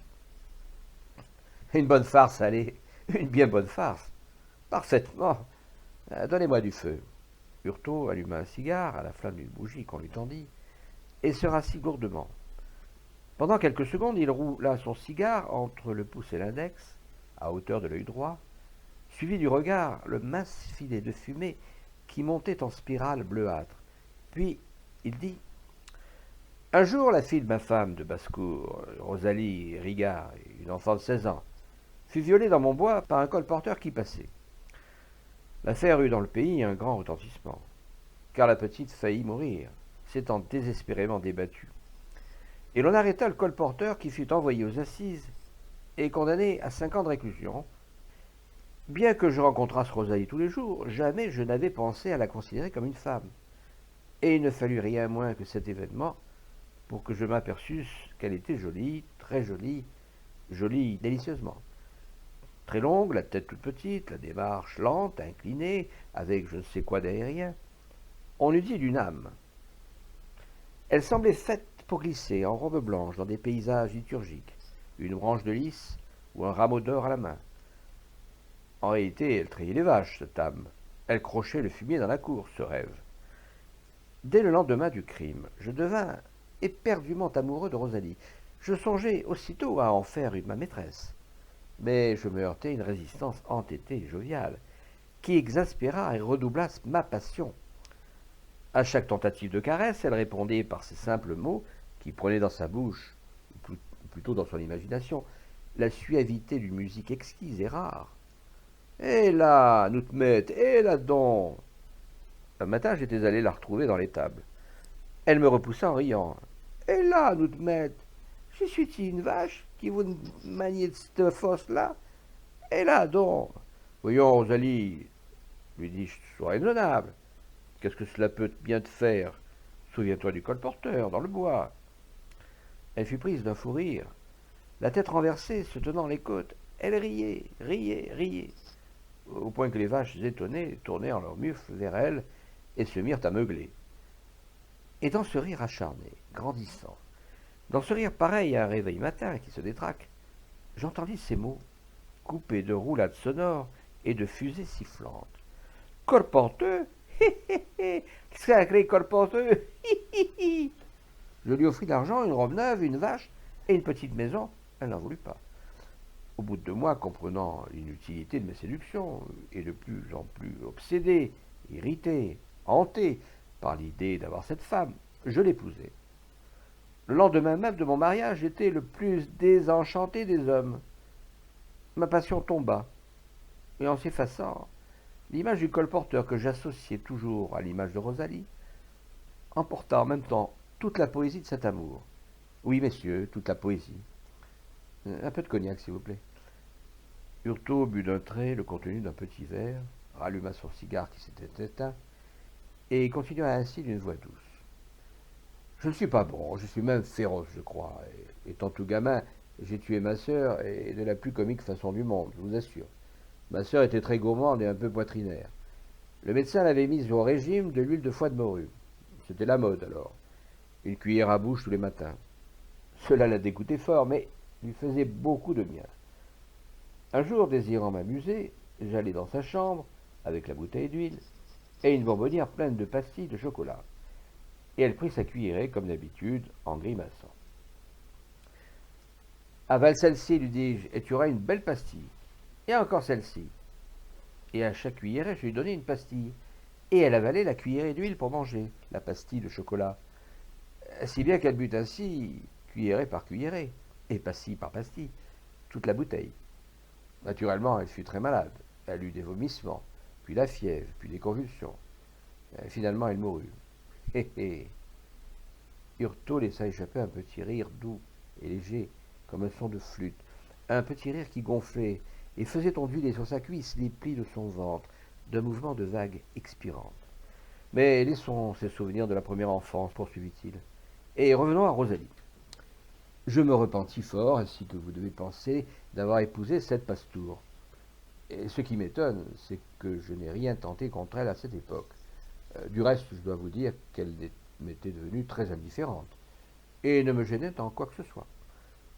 Une bonne farce, allez, une bien bonne farce. Parfaitement. Donnez-moi du feu. Urteau alluma un cigare à la flamme d'une bougie qu'on lui tendit, et se rassit lourdement. Pendant quelques secondes, il roula son cigare entre le pouce et l'index, à hauteur de l'œil droit, suivi du regard le mince filet de fumée qui montait en spirale bleuâtre. Puis il dit « Un jour, la fille de ma femme de basse-cour, Rosalie Rigard, une enfant de 16 ans, fut violée dans mon bois par un colporteur qui passait. L'affaire eut dans le pays un grand retentissement, car la petite faillit mourir, s'étant désespérément débattue. Et l'on arrêta le colporteur qui fut envoyé aux assises et condamné à 5 ans de réclusion. Bien que je rencontrasse Rosalie tous les jours, jamais je n'avais pensé à la considérer comme une femme. Et il ne fallut rien moins que cet événement pour que je m'aperçusse qu'elle était jolie, très jolie, jolie délicieusement. Très longue, la tête toute petite, la démarche lente, inclinée, avec je ne sais quoi d'aérien. On eût dit d'une âme. Elle semblait faite pour glisser en robe blanche dans des paysages liturgiques, une branche de lys ou un rameau d'or à la main. En réalité, elle trayait les vaches, cette âme. Elle crochait le fumier dans la cour, ce rêve. Dès le lendemain du crime, je devins éperdument amoureux de Rosalie. Je songeais aussitôt à en faire ma maîtresse. Mais je me heurtai à une résistance entêtée et joviale, qui exaspéra et redoubla ma passion. À chaque tentative de caresse, elle répondait par ces simples mots qui prenaient dans sa bouche, ou plutôt dans son imagination, la suavité d'une musique exquise et rare. « Hé là, nous te mette, hé là donc !» Un matin, j'étais allé la retrouver dans l'étable. Elle me repoussa en riant. « Hé là, nous te mette, je suis-tu une vache qui vous maniez de cette fosse-là? Hé là donc !» Voyons, Rosalie, lui dis-je, sois raisonnable. Qu'est-ce que cela peut bien te faire? Souviens-toi du colporteur, dans le bois. Elle fut prise d'un fou rire. La tête renversée, se tenant les côtes, elle riait, riait, riait, au point que les vaches étonnées tournèrent leurs mufles vers elle et se mirent à meugler. Et dans ce rire acharné, grandissant, dans ce rire pareil à un réveil matin qui se détraque, j'entendis ces mots, coupés de roulades sonores et de fusées sifflantes. « Colporteur, hé hé hé, sacré colporteur, hi hi hi !» Je lui offris de l'argent, une robe neuve, une vache et une petite maison. Elle n'en voulut pas. Au bout de 2 mois, comprenant l'inutilité de mes séductions, et de plus en plus obsédé, irrité, hanté par l'idée d'avoir cette femme, je l'épousai. Le lendemain même de mon mariage, j'étais le plus désenchanté des hommes. Ma passion tomba, et en s'effaçant, l'image du colporteur que j'associais toujours à l'image de Rosalie emporta en même temps toute la poésie de cet amour. Oui, messieurs, toute la poésie. Un peu de cognac, s'il vous plaît. Urteau but d'un trait le contenu d'un petit verre, ralluma son cigare qui s'était éteint, et continua ainsi d'une voix douce. Je ne suis pas bon, je suis même féroce, je crois. Et, étant tout gamin, j'ai tué ma sœur, et de la plus comique façon du monde, je vous assure. Ma sœur était très gourmande et un peu poitrinaire. Le médecin l'avait mise au régime de l'huile de foie de morue. C'était la mode alors. Une cuillère à bouche tous les matins. Cela la dégoûtait fort, mais lui faisait beaucoup de bien. Un jour, désirant m'amuser, j'allai dans sa chambre, avec la bouteille d'huile, et une bonbonnière pleine de pastilles de chocolat. Et elle prit sa cuillerée, comme d'habitude, en grimaçant. « Avale celle-ci, lui dis-je, et tu auras une belle pastille. Et encore celle-ci. » Et à chaque cuillerée, je lui donnai une pastille. Et elle avalait la cuillerée d'huile pour manger, la pastille de chocolat. Si bien qu'elle but ainsi, cuillerée par cuillerée, et pastille par pastille, toute la bouteille. Naturellement, elle fut très malade. Elle eut des vomissements, puis la fièvre, puis des convulsions. Finalement, elle mourut. Hé hé. Urteau laissa échapper un petit rire doux et léger, comme un son de flûte. Un petit rire qui gonflait et faisait onduler sur sa cuisse les plis de son ventre d'un mouvement de vague expirante. Mais laissons ces souvenirs de la première enfance, poursuivit-il, et revenons à Rosalie. Je me repentis fort, ainsi que vous devez penser, d'avoir épousé cette pastoure. Et ce qui m'étonne, c'est que je n'ai rien tenté contre elle à cette époque. Du reste, je dois vous dire qu'elle m'était devenue très indifférente, et ne me gênait en quoi que ce soit.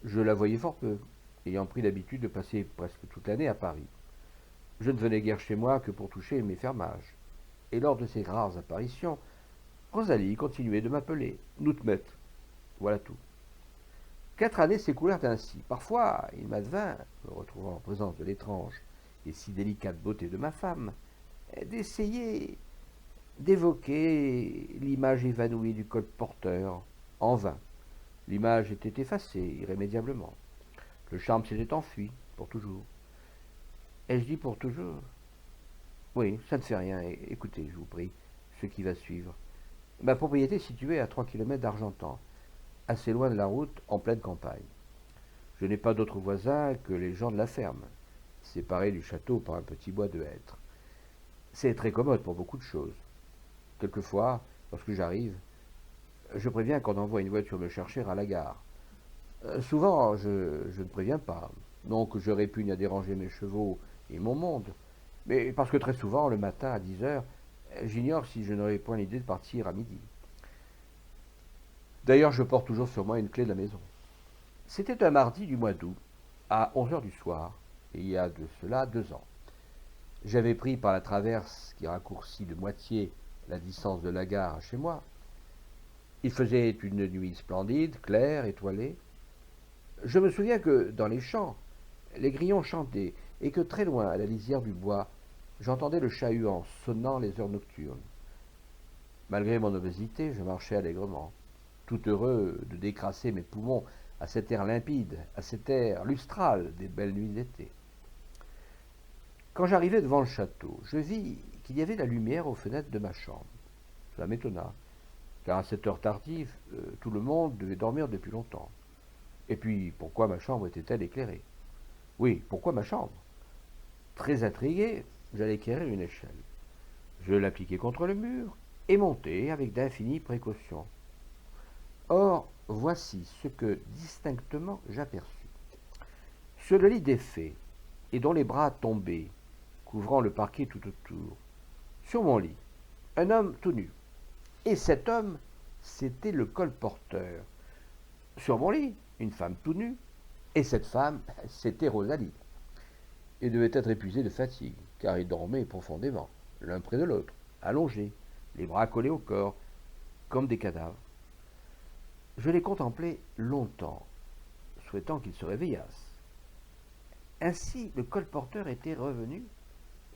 Je la voyais fort peu, ayant pris l'habitude de passer presque toute l'année à Paris. Je ne venais guère chez moi que pour toucher mes fermages. Et lors de ces rares apparitions, Rosalie continuait de m'appeler Noutmet. Voilà tout. 4 années s'écoulèrent ainsi. Parfois, il m'advint, me retrouvant en présence de l'étrange et si délicate beauté de ma femme, d'essayer d'évoquer l'image évanouie du colporteur. En vain. L'image était effacée irrémédiablement. Le charme s'était enfui, pour toujours. Ai-je dit pour toujours? Oui, ça ne fait rien. Écoutez, je vous prie, ce qui va suivre. Ma propriété est située à 3 kilomètres d'Argentan, assez loin de la route, en pleine campagne. Je n'ai pas d'autres voisins que les gens de la ferme, séparés du château par un petit bois de hêtres. C'est très commode pour beaucoup de choses. Quelquefois, lorsque j'arrive, je préviens qu'on envoie une voiture me chercher à la gare. Souvent, je ne préviens pas, non que je répugne à déranger mes chevaux et mon monde, mais parce que très souvent, le matin à 10 heures, j'ignore si je n'aurai point l'idée de partir à midi. D'ailleurs, je porte toujours sur moi une clé de la maison. C'était un mardi du mois d'août, à 11 heures du soir, et il y a de cela 2 ans. J'avais pris par la traverse qui raccourcit de moitié la distance de la gare à chez moi. Il faisait une nuit splendide, claire, étoilée. Je me souviens que, dans les champs, les grillons chantaient, et que très loin, à la lisière du bois, j'entendais le chat-huant sonnant les heures nocturnes. Malgré mon obésité, je marchais allègrement, tout heureux de décrasser mes poumons à cet air limpide, à cet air lustral des belles nuits d'été. Quand j'arrivai devant le château, je vis qu'il y avait la lumière aux fenêtres de ma chambre. Cela m'étonna, car à cette heure tardive, tout le monde devait dormir depuis longtemps. Et puis, pourquoi ma chambre était-elle éclairée? Oui, pourquoi ma chambre? Très intrigué, j'allai éclairer une échelle. Je l'appliquai contre le mur et montai avec d'infinies précautions. Or, voici ce que distinctement j'aperçus. Sur le lit défait, et dont les bras tombaient, couvrant le parquet tout autour, sur mon lit, un homme tout nu. Et cet homme, c'était le colporteur. Sur mon lit, une femme tout nue, et cette femme, c'était Rosalie. Ils devaient être épuisés de fatigue, car ils dormaient profondément, l'un près de l'autre, allongés, les bras collés au corps, comme des cadavres. Je les contemplai longtemps, souhaitant qu'ils se réveillassent. Ainsi, le colporteur était revenu.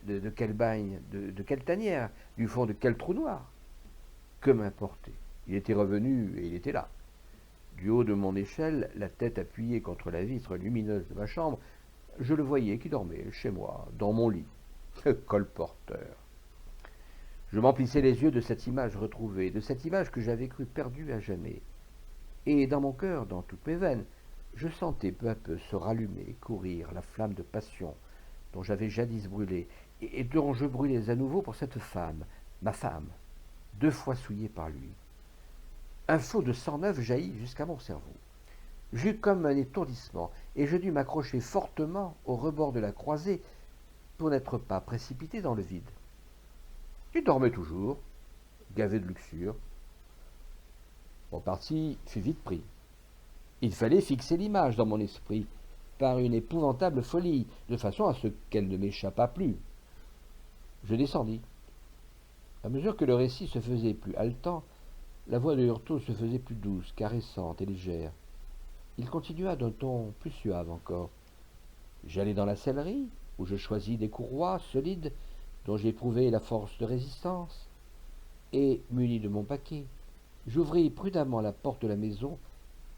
De quel bagne, de quelle tanière, du fond de quel trou noir? Que m'importait? Il était revenu et il était là. Du haut de mon échelle, la tête appuyée contre la vitre lumineuse de ma chambre, je le voyais qui dormait chez moi, dans mon lit. Colporteur. Je m'emplissais les yeux de cette image retrouvée, de cette image que j'avais cru perdue à jamais. Et dans mon cœur, dans toutes mes veines, je sentais peu à peu se rallumer, courir la flamme de passion dont j'avais jadis brûlé, et dont je brûlais à nouveau pour cette femme, ma femme, 2 fois souillée par lui. Un flot de sang neuf jaillit jusqu'à mon cerveau. J'eus comme un étourdissement, et je dus m'accrocher fortement au rebord de la croisée pour n'être pas précipité dans le vide. Il dormait toujours, gavé de luxure. Mon parti fut vite pris. Il fallait fixer l'image dans mon esprit par une épouvantable folie, de façon à ce qu'elle ne m'échappât plus. Je descendis. À mesure que le récit se faisait plus haletant, la voix de Hurtaud se faisait plus douce, caressante et légère. Il continua d'un ton plus suave encore. J'allai dans la sellerie, où je choisis des courroies solides dont j'éprouvai la force de résistance, et, muni de mon paquet, j'ouvris prudemment la porte de la maison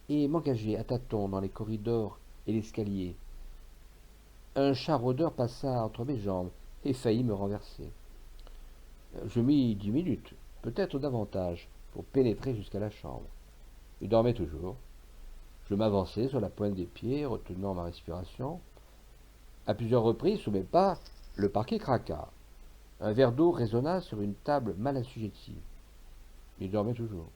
et m'engageai à tâtons dans les corridors et l'escalier. Un chat rôdeur passa entre mes jambes et faillit me renverser. Je mis 10 minutes, peut-être davantage, pour pénétrer jusqu'à la chambre. Il dormait toujours. Je m'avançai sur la pointe des pieds, retenant ma respiration. À plusieurs reprises, sous mes pas, le parquet craqua. Un verre d'eau résonna sur une table mal assujettie. Ils dormaient toujours.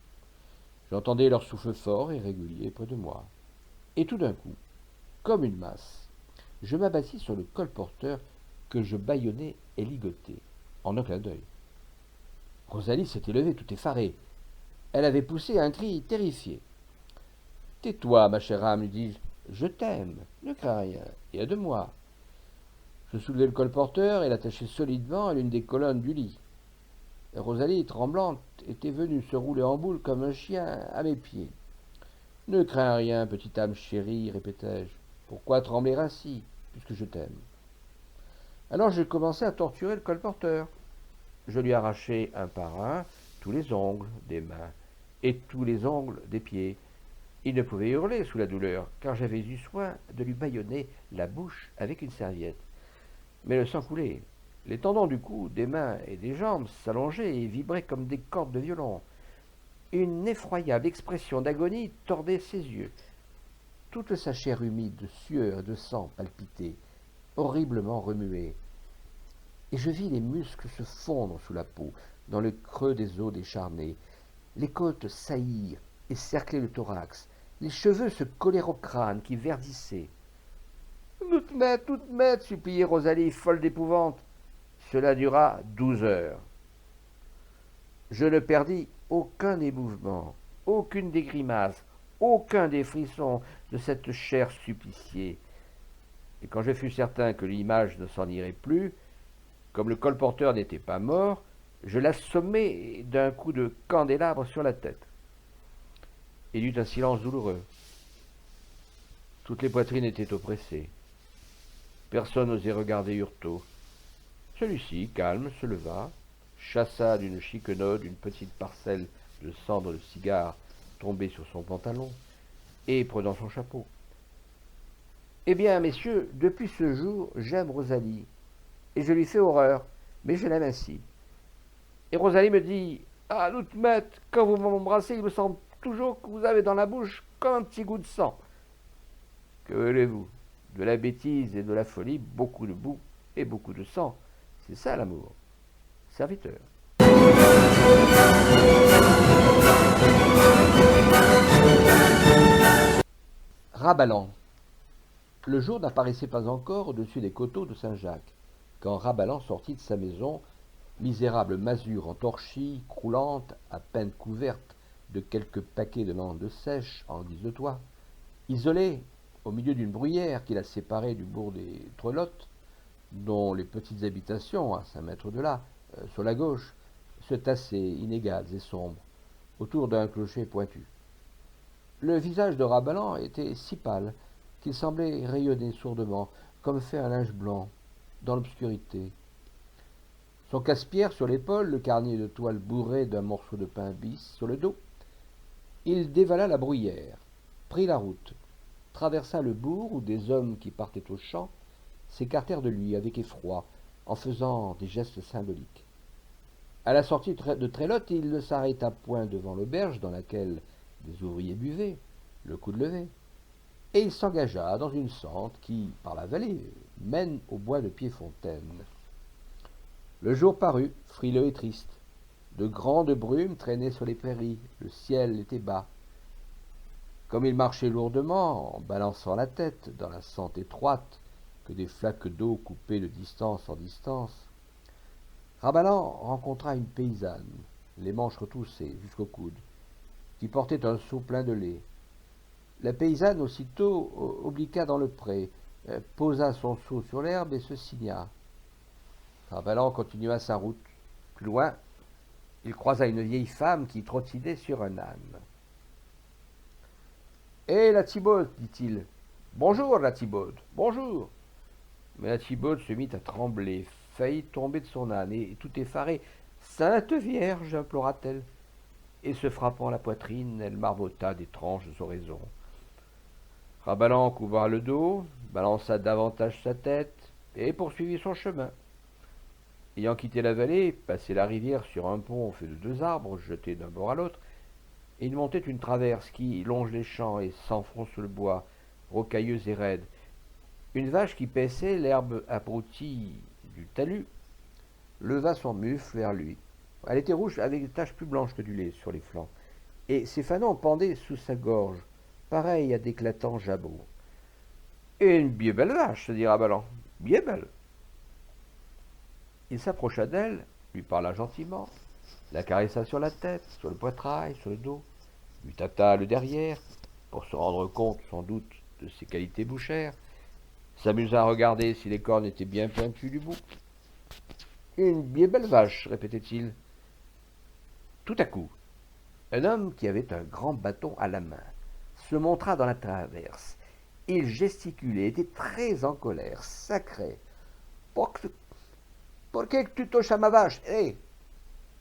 J'entendais leur souffle fort et régulier près de moi. Et tout d'un coup, comme une masse, je m'abattis sur le colporteur que je bâillonnais et ligotais, en un clin d'œil. Rosalie s'était levée tout effarée. Elle avait poussé un cri terrifié. Tais-toi, ma chère âme, lui dis-je. Je t'aime, ne crains rien, et aide-moi. Je soulevai le colporteur et l'attachai solidement à l'une des colonnes du lit. Rosalie, tremblante, était venue se rouler en boule comme un chien à mes pieds. Ne crains rien, petite âme chérie, répétai-je. Pourquoi trembler ainsi, puisque je t'aime? Alors je commençai à torturer le colporteur. Je lui arrachai un par un tous les ongles des mains et tous les ongles des pieds. Il ne pouvait hurler sous la douleur, car j'avais eu soin de lui bâillonner la bouche avec une serviette. Mais le sang coulait. Les tendons du cou, des mains et des jambes s'allongeaient et vibraient comme des cordes de violon. Une effroyable expression d'agonie tordait ses yeux. Toute sa chair humide de sueur et de sang palpitait, horriblement remuée. Et je vis les muscles se fondre sous la peau, dans le creux des os décharnés, les côtes saillir et cercler le thorax, les cheveux se coller au crâne qui verdissait. Toute maître, suppliait Rosalie, folle d'épouvante. Cela dura 12 heures. Je ne perdis aucun des mouvements, aucune des grimaces, aucun des frissons de cette chair suppliciée. Et quand je fus certain que l'image ne s'en irait plus, comme le colporteur n'était pas mort, je l'assommai d'un coup de candélabre sur la tête. Il y eut un silence douloureux. Toutes les poitrines étaient oppressées. Personne n'osait regarder Hurtaud. Celui-ci, calme, se leva, chassa d'une chiquenaude une petite parcelle de cendre de cigare tombée sur son pantalon, et prenant son chapeau. Eh bien, messieurs, depuis ce jour, j'aime Rosalie, et je lui fais horreur, mais je l'aime ainsi. Et Rosalie me dit, « Ah, Loutmet, quand vous m'embrassez, il me semble toujours que vous avez dans la bouche comme un petit goût de sang. » Que voulez-vous? De la bêtise et de la folie, beaucoup de boue et beaucoup de sang. C'est ça l'amour. Serviteur. Rabalan. Le jour n'apparaissait pas encore au-dessus des coteaux de Saint-Jacques, quand Rabalan sortit de sa maison, misérable masure en torchis, croulante, à peine couverte de quelques paquets de mandes sèches en guise de toit, isolé au milieu d'une bruyère qui la séparait du bourg des Trelottes, dont les petites habitations, à 5 mètres de là, sur la gauche, se tassaient inégales et sombres, autour d'un clocher pointu. Le visage de Rabalan était si pâle qu'il semblait rayonner sourdement, comme fait un linge blanc, dans l'obscurité. Son casse-pierre sur l'épaule, le carnet de toile bourré d'un morceau de pain bis sur le dos, il dévala la bruyère, prit la route, traversa le bourg où des hommes qui partaient au champ s'écartèrent de lui avec effroi, en faisant des gestes symboliques. À la sortie de Trélotte, il ne s'arrêta point devant l'auberge dans laquelle des ouvriers buvaient, le coude levé, et il s'engagea dans une sente qui, par la vallée, mène au bois de Pierrefontaine. Le jour parut, frileux et triste. De grandes brumes traînaient sur les prairies, le ciel était bas. Comme il marchait lourdement, en balançant la tête dans la sente étroite que des flaques d'eau coupaient de distance en distance, Rabalan rencontra une paysanne, les manches retroussées jusqu'au coude, qui portait un seau plein de lait. La paysanne aussitôt obliqua dans le pré, posa son seau sur l'herbe et se signa. Rabalan continua sa route. Plus loin, il croisa une vieille femme qui trottinait sur un âne. « Hé, la Thibaude, dit-il. Bonjour, la Thibaude, bonjour. » Mais la Thibaude se mit à trembler, faillit tomber de son âne, et tout effarée, « Sainte Vierge, implora-t-elle. » Et se frappant la poitrine, elle marmotta d'étranges oraisons. Rabalan couvra le dos, balança davantage sa tête, et poursuivit son chemin. Ayant quitté la vallée, passé la rivière sur un pont fait de 2 arbres, jetés d'un bord à l'autre, il montait une traverse qui longe les champs et s'enfonce sous le bois, rocailleuse et raide. Une vache qui paissait l'herbe abrutie du talus leva son mufle vers lui. Elle était rouge avec des taches plus blanches que du lait sur les flancs, et ses fanons pendaient sous sa gorge, pareils à d'éclatants jabots. Une bien belle vache, se dit Rabalan, bien belle. Il s'approcha d'elle, lui parla gentiment, la caressa sur la tête, sur le poitrail, sur le dos, lui tâta le derrière, pour se rendre compte sans doute de ses qualités bouchères, s'amusa à regarder si les cornes étaient bien pointues du bout. Une bien belle vache, répétait-il. Tout à coup, un homme qui avait un grand bâton à la main se montra dans la traverse. Il gesticulait, était très en colère, sacré. Pour que tu touches à ma vache? Hé,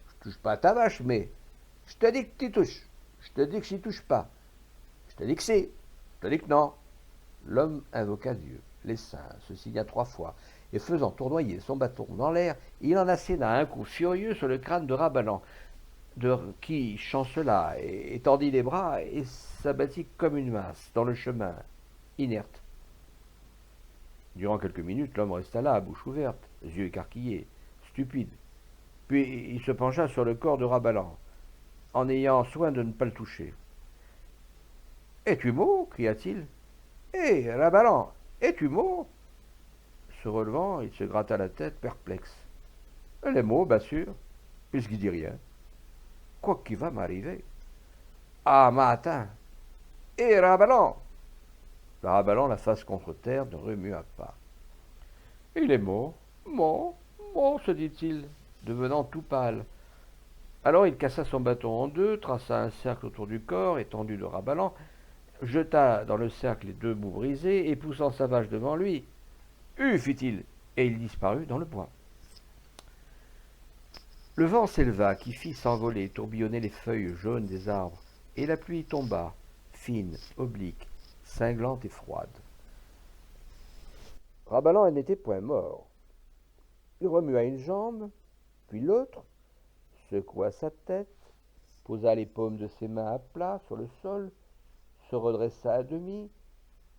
je touche pas à ta vache, mais je te dis que tu touches. Je te dis que j'y touche pas. Je te dis que si. Je te dis que non. L'homme invoqua Dieu, les saints, se signa 3 fois, et faisant tournoyer son bâton dans l'air, il en asséna un coup furieux sur le crâne de Rabalan, qui chancela et tendit les bras et s'abattit comme une masse dans le chemin, inerte. Durant quelques minutes, l'homme resta là, bouche ouverte, yeux écarquillés, stupide. Puis il se pencha sur le corps de Rabalan, en ayant soin de ne pas le toucher. « Es-tu mort » cria-t-il. « Hé, Rabalan, es-tu mort » Se relevant, il se gratta la tête, perplexe. « Elle est morte, bien sûr, puisqu'il dit rien. Quoi qui va m'arriver? Ah, matin. Hé, Rabalan » Le Rabalan, la face contre terre, ne remua pas. « Il est mort, mort, mort, se dit-il, devenant tout pâle. Alors il cassa son bâton en deux, traça un cercle autour du corps étendu de Rabalan, jeta dans le cercle les 2 bouts brisés et poussant sa vache devant lui, « fit-il, et il disparut dans le bois. Le vent s'éleva, qui fit s'envoler et tourbillonner les feuilles jaunes des arbres, et la pluie tomba, fine, oblique, cinglante et froide. Rabalan n'était point mort. Il remua une jambe, puis l'autre, secoua sa tête, posa les paumes de ses mains à plat sur le sol, se redressa à demi,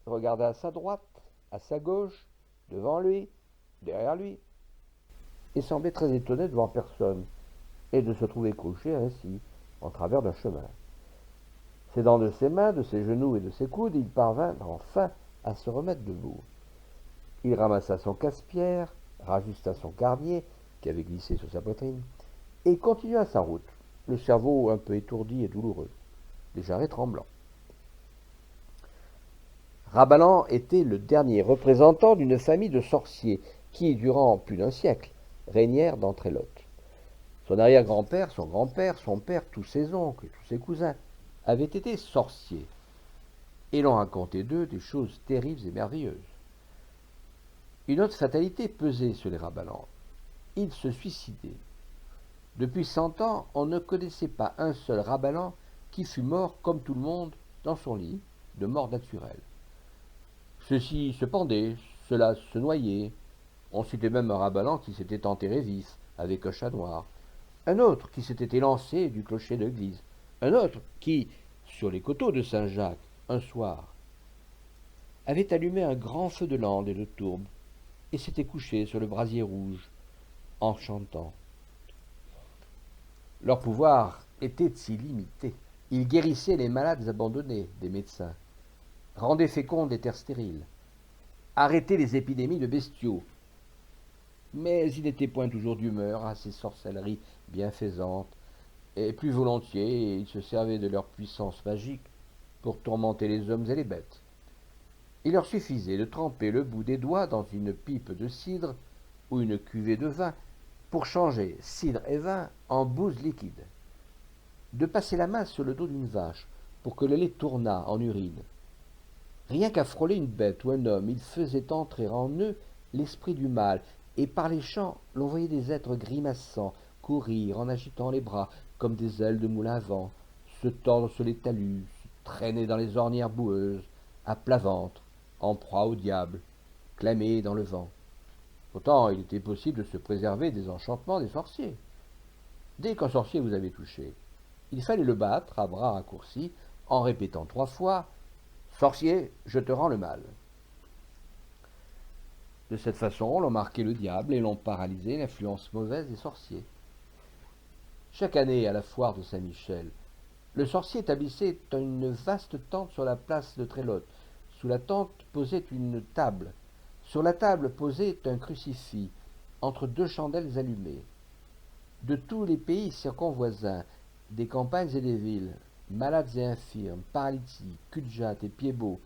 regarda à sa droite, à sa gauche, devant lui, derrière lui, et semblait très étonné de voir personne, et de se trouver couché ainsi, en travers d'un chemin. S'aidant de ses mains, de ses genoux et de ses coudes, il parvint enfin à se remettre debout. Il ramassa son casse-pierre, rajusta son carnier, qui avait glissé sur sa poitrine, et continua sa route, le cerveau un peu étourdi et douloureux, les jarrets tremblants. Rabalan était le dernier représentant d'une famille de sorciers qui, durant plus d'un siècle, régnèrent dans Trélotte. Son arrière-grand-père, son grand-père, son père, tous ses oncles et tous ses cousins avaient été sorciers, et l'on racontait d'eux des choses terribles et merveilleuses. Une autre fatalité pesait sur les Rabalans. Ils se suicidaient. Depuis 100 ans, on ne connaissait pas un seul Rabalan qui fût mort comme tout le monde dans son lit, de mort naturelle. Ceux-ci se pendaient, ceux-là se noyaient. On citait même un Rabalan qui s'était enterré vif, avec un chat noir. Un autre qui s'était élancé du clocher de l'église. Un autre qui, sur les coteaux de Saint-Jacques, un soir, avait allumé un grand feu de lande et de tourbe, et s'était couché sur le brasier rouge, en chantant. Leur pouvoir était illimité. Ils guérissaient les malades abandonnés des médecins, rendaient fécondes les terres stériles, arrêtaient les épidémies de bestiaux. Mais ils n'étaient point toujours d'humeur à ces sorcelleries bienfaisantes, et plus volontiers ils se servaient de leur puissance magique pour tourmenter les hommes et les bêtes. Il leur suffisait de tremper le bout des doigts dans une pipe de cidre ou une cuvée de vin pour changer cidre et vin en bouse liquide, de passer la main sur le dos d'une vache pour que le lait tournât en urine. Rien qu'à frôler une bête ou un homme, il faisait entrer en eux l'esprit du mal, et par les champs, l'on voyait des êtres grimaçants courir en agitant les bras comme des ailes de moulin à vent, se tordre sur les talus, se traîner dans les ornières boueuses, à plat ventre, en proie au diable, clamés dans le vent. Pourtant, il était possible de se préserver des enchantements des sorciers. Dès qu'un sorcier vous avait touché, il fallait le battre à bras raccourcis en répétant 3 fois « Sorcier, je te rends le mal ». De cette façon, l'on marquait le diable et l'on paralysait l'influence mauvaise des sorciers. Chaque année, à la foire de Saint-Michel, le sorcier établissait une vaste tente sur la place de Trélotte. Sous la tente posait une table. Sur la table posait un crucifix, entre deux chandelles allumées. De tous les pays circonvoisins, des campagnes et des villes, malades et infirmes, paralytiques, cul-de-jatte et pieds-bots,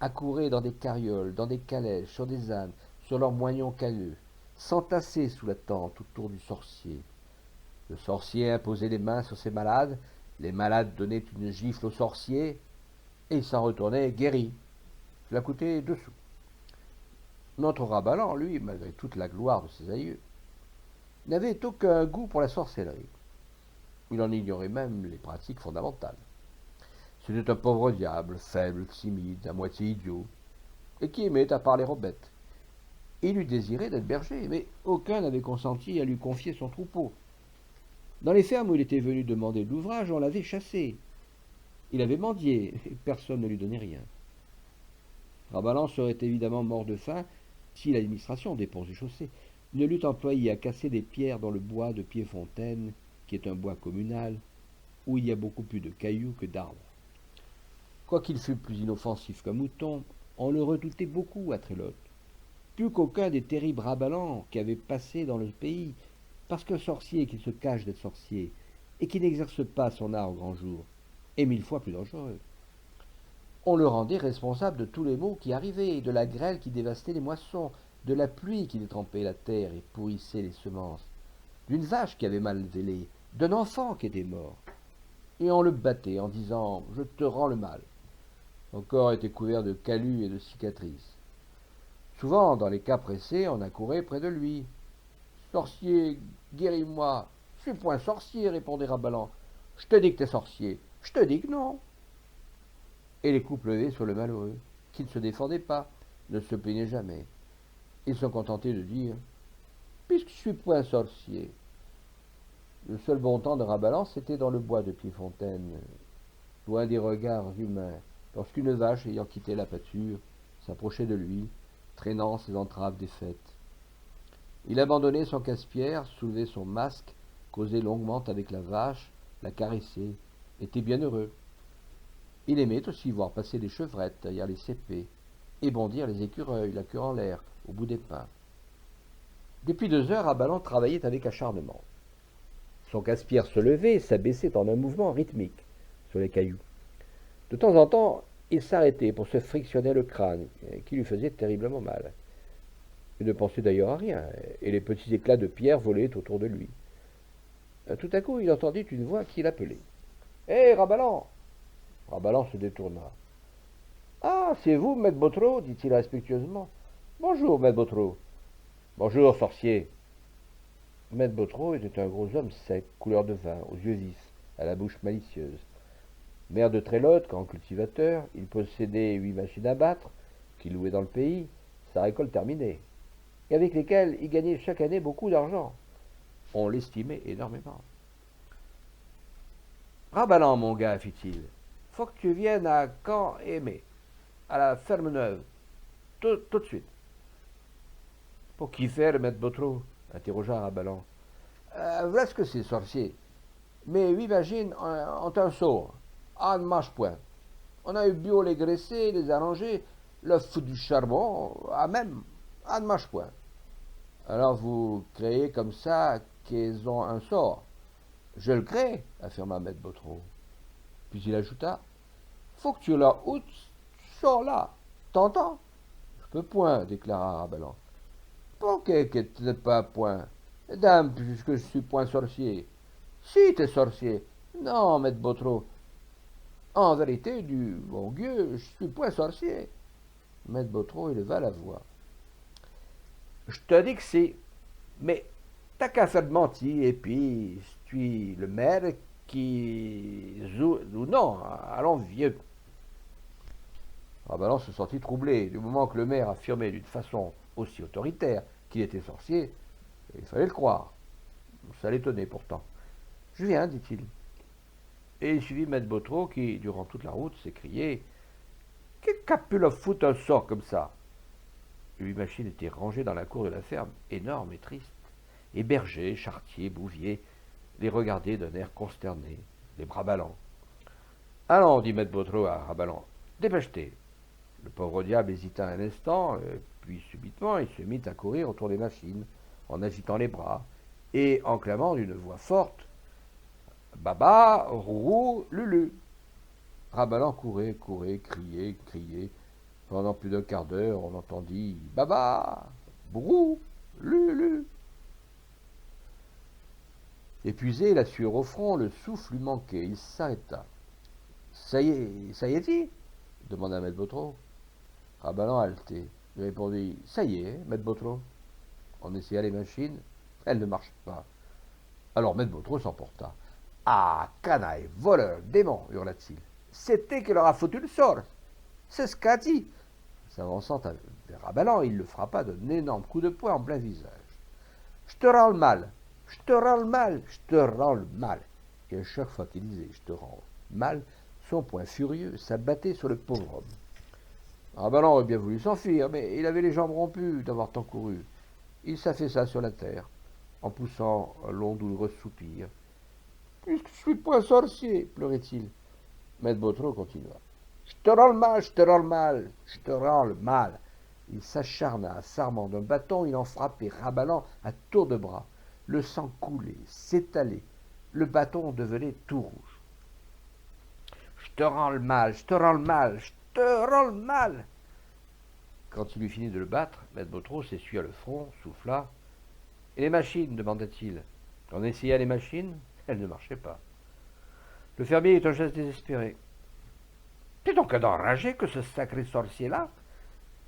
accouraient dans des carrioles, dans des calèches, sur des ânes, sur leurs moignons cailleux, s'entassaient sous la tente autour du sorcier. Le sorcier imposait les mains sur ces malades, les malades donnaient une gifle au sorcier, et il s'en retournait guéri. Cela coûtait 2 sous. Notre Rabbalan, lui, malgré toute la gloire de ses aïeux, n'avait aucun goût pour la sorcellerie. Il en ignorait même les pratiques fondamentales. C'était un pauvre diable, faible, timide, à moitié idiot, et qui aimait à parler aux bêtes. Il eût désiré d'être berger, mais aucun n'avait consenti à lui confier son troupeau. Dans les fermes où il était venu demander de l'ouvrage, on l'avait chassé. Il avait mendié, et personne ne lui donnait rien. Rabbalan serait évidemment mort de faim si l'administration des ponts et chaussées ne l'eût employé à casser des pierres dans le bois de Pierrefontaine, qui est un bois communal, où il y a beaucoup plus de cailloux que d'arbres. Quoiqu'il fût plus inoffensif qu'un mouton, on le redoutait beaucoup à Trélotte, plus qu'aucun des terribles Rabbalans qui avaient passé dans le pays, parce qu'un sorcier qui se cache d'être sorcier et qui n'exerce pas son art au grand jour est 1000 fois plus dangereux. On le rendait responsable de tous les maux qui arrivaient, de la grêle qui dévastait les moissons, de la pluie qui détrempait la terre et pourrissait les semences, d'une vache qui avait mal vélé, d'un enfant qui était mort. Et on le battait en disant « Je te rends le mal ». Son corps était couvert de calus et de cicatrices. Souvent, dans les cas pressés, on accourait près de lui. « Sorcier, guéris-moi !»« Je suis point sorcier, répondait Rabbalan. Je te dis que t'es sorcier. Je te dis que non. Et les coups pleuvaient sur le malheureux, qui ne se défendait pas, ne se plaignait jamais. Ils se contentaient de dire « Puisque je suis point sorcier ». Le seul bon temps de Rabbalan, c'était dans le bois de Pierrefontaine, loin des regards humains, lorsqu'une vache, ayant quitté la pâture, s'approchait de lui, traînant ses entraves défaites. Il abandonnait son casse-pierre, soulevait son masque, causait longuement avec la vache, la caressait, était bien heureux. Il aimait aussi voir passer les chevrettes derrière les cépées, et bondir les écureuils, la queue en l'air, au bout des pins. Depuis 2 heures, Rabbalan travaillait avec acharnement. Son casse-pierre se levait et s'abaissait en un mouvement rythmique sur les cailloux. De temps en temps, il s'arrêtait pour se frictionner le crâne, qui lui faisait terriblement mal. Il ne pensait d'ailleurs à rien, et les petits éclats de pierre volaient autour de lui. Tout à coup, il entendit une voix qui l'appelait. « Hé, Rabbalan !» Rabbalan se détourna. « Ah, c'est vous, maître Botreau ?» dit-il respectueusement. « Bonjour, maître Botreau. »« Bonjour, sorcier. » Maître Botreau était un gros homme sec, couleur de vin, aux yeux vifs, à la bouche malicieuse. Maire de Trélotte, grand cultivateur, il possédait 8 machines à battre, qu'il louait dans le pays, sa récolte terminée, et avec lesquelles il gagnait chaque année beaucoup d'argent. On l'estimait énormément. « Rabbalan, mon gars, fit-il, faut que tu viennes à Caen-Aimé, à la ferme neuve, tout de suite. »« Pour qui faire, maître Botreau ?» interrogea Rabbalan. Voilà ce que c'est, sorcier. Mes 8 machines ont un sort. On ne marche point. On a eu bio les graisser, les arranger, le foutre du charbon, à même. On ne marche point. Alors vous créez comme ça qu'ils ont un sort. Je le crée, affirma maître Botreau. Puis il ajouta, faut que tu leur ôtes ce sort-là. T'entends? Je peux point, déclara Rabbalan. Pourquoi que tu n'es pas point? Dame, puisque je suis point sorcier. Si, t'es sorcier. Non, maître Botreau. En vérité, du bon Dieu, je suis point sorcier. Maître Botreau éleva la voix. Je te dis que si, mais t'as qu'à faire de mentir, et puis, tu es le maire qui... ou non, allons vieux. Rabbalan se sentit troublé. Du moment que le maire affirmait d'une façon aussi autoritaire qu'il était sorcier, il fallait le croire. Ça l'étonnait pourtant. Je viens, dit-il. Et il suivit maître Botreau qui, durant toute la route, s'écriait « Qu'est-ce qu'a pu le foutre un sort comme ça ?» Huit machines étaient rangées dans la cour de la ferme, énormes et tristes. Et bergers, charretiers, bouviers les regardaient d'un air consterné, les bras ballants. Allons, dit maître Baudreau à Rabalan, dépêche-t'es. Le pauvre diable hésita un instant, puis subitement il se mit à courir autour des machines, en agitant les bras, et en clamant d'une voix forte Baba, Rourou, Lulu. Rabalan courait, criait. Pendant plus d'un quart d'heure, on entendit Baba, Rourou, Lulu. Épuisé, la sueur au front, le souffle lui manquait, il s'arrêta. Ça y est-il demanda maître Baudreau. Rabalan haleté, lui répondit Ça y est, maître Baudreau. On essaya les machines, elles ne marchaient pas. Alors maître Baudreau s'emporta. Ah, canaille, voleur, démon, hurla-t-il. C'était qui leur a foutu le sort. C'est ce qu'a dit. S'avançant vers Rabalan, il le frappa d'un énorme coup de poing en plein visage. Je te rends le mal, je te rends le mal, je te rends le mal. Et à chaque fois qu'il disait je te rends le mal, son poing furieux s'abattait sur le pauvre homme. Rabalan aurait bien voulu s'enfuir, mais il avait les jambes rompues d'avoir tant couru. Il s'affaissa sur la terre, en poussant un long douloureux soupir. Puisque je suis point sorcier, pleurait-il. Maître Baudreau continua. Je te rends le mal, je te rends le mal, je te rends le mal. Il s'acharna, s'armant d'un bâton, il en frappait Rabalan à tour de bras. Le sang coulait, s'étalait. Le bâton devenait tout rouge. Je te rends le mal, je te rends le mal, je te rends le mal. Quand il eut fini de le battre, maître Baudreau s'essuya le front, souffla. Et les machines demanda-t-il. On essaya les machines, elles ne marchaient pas. Le fermier eut un geste désespéré. T'es donc un enragé que ce sacré sorcier-là.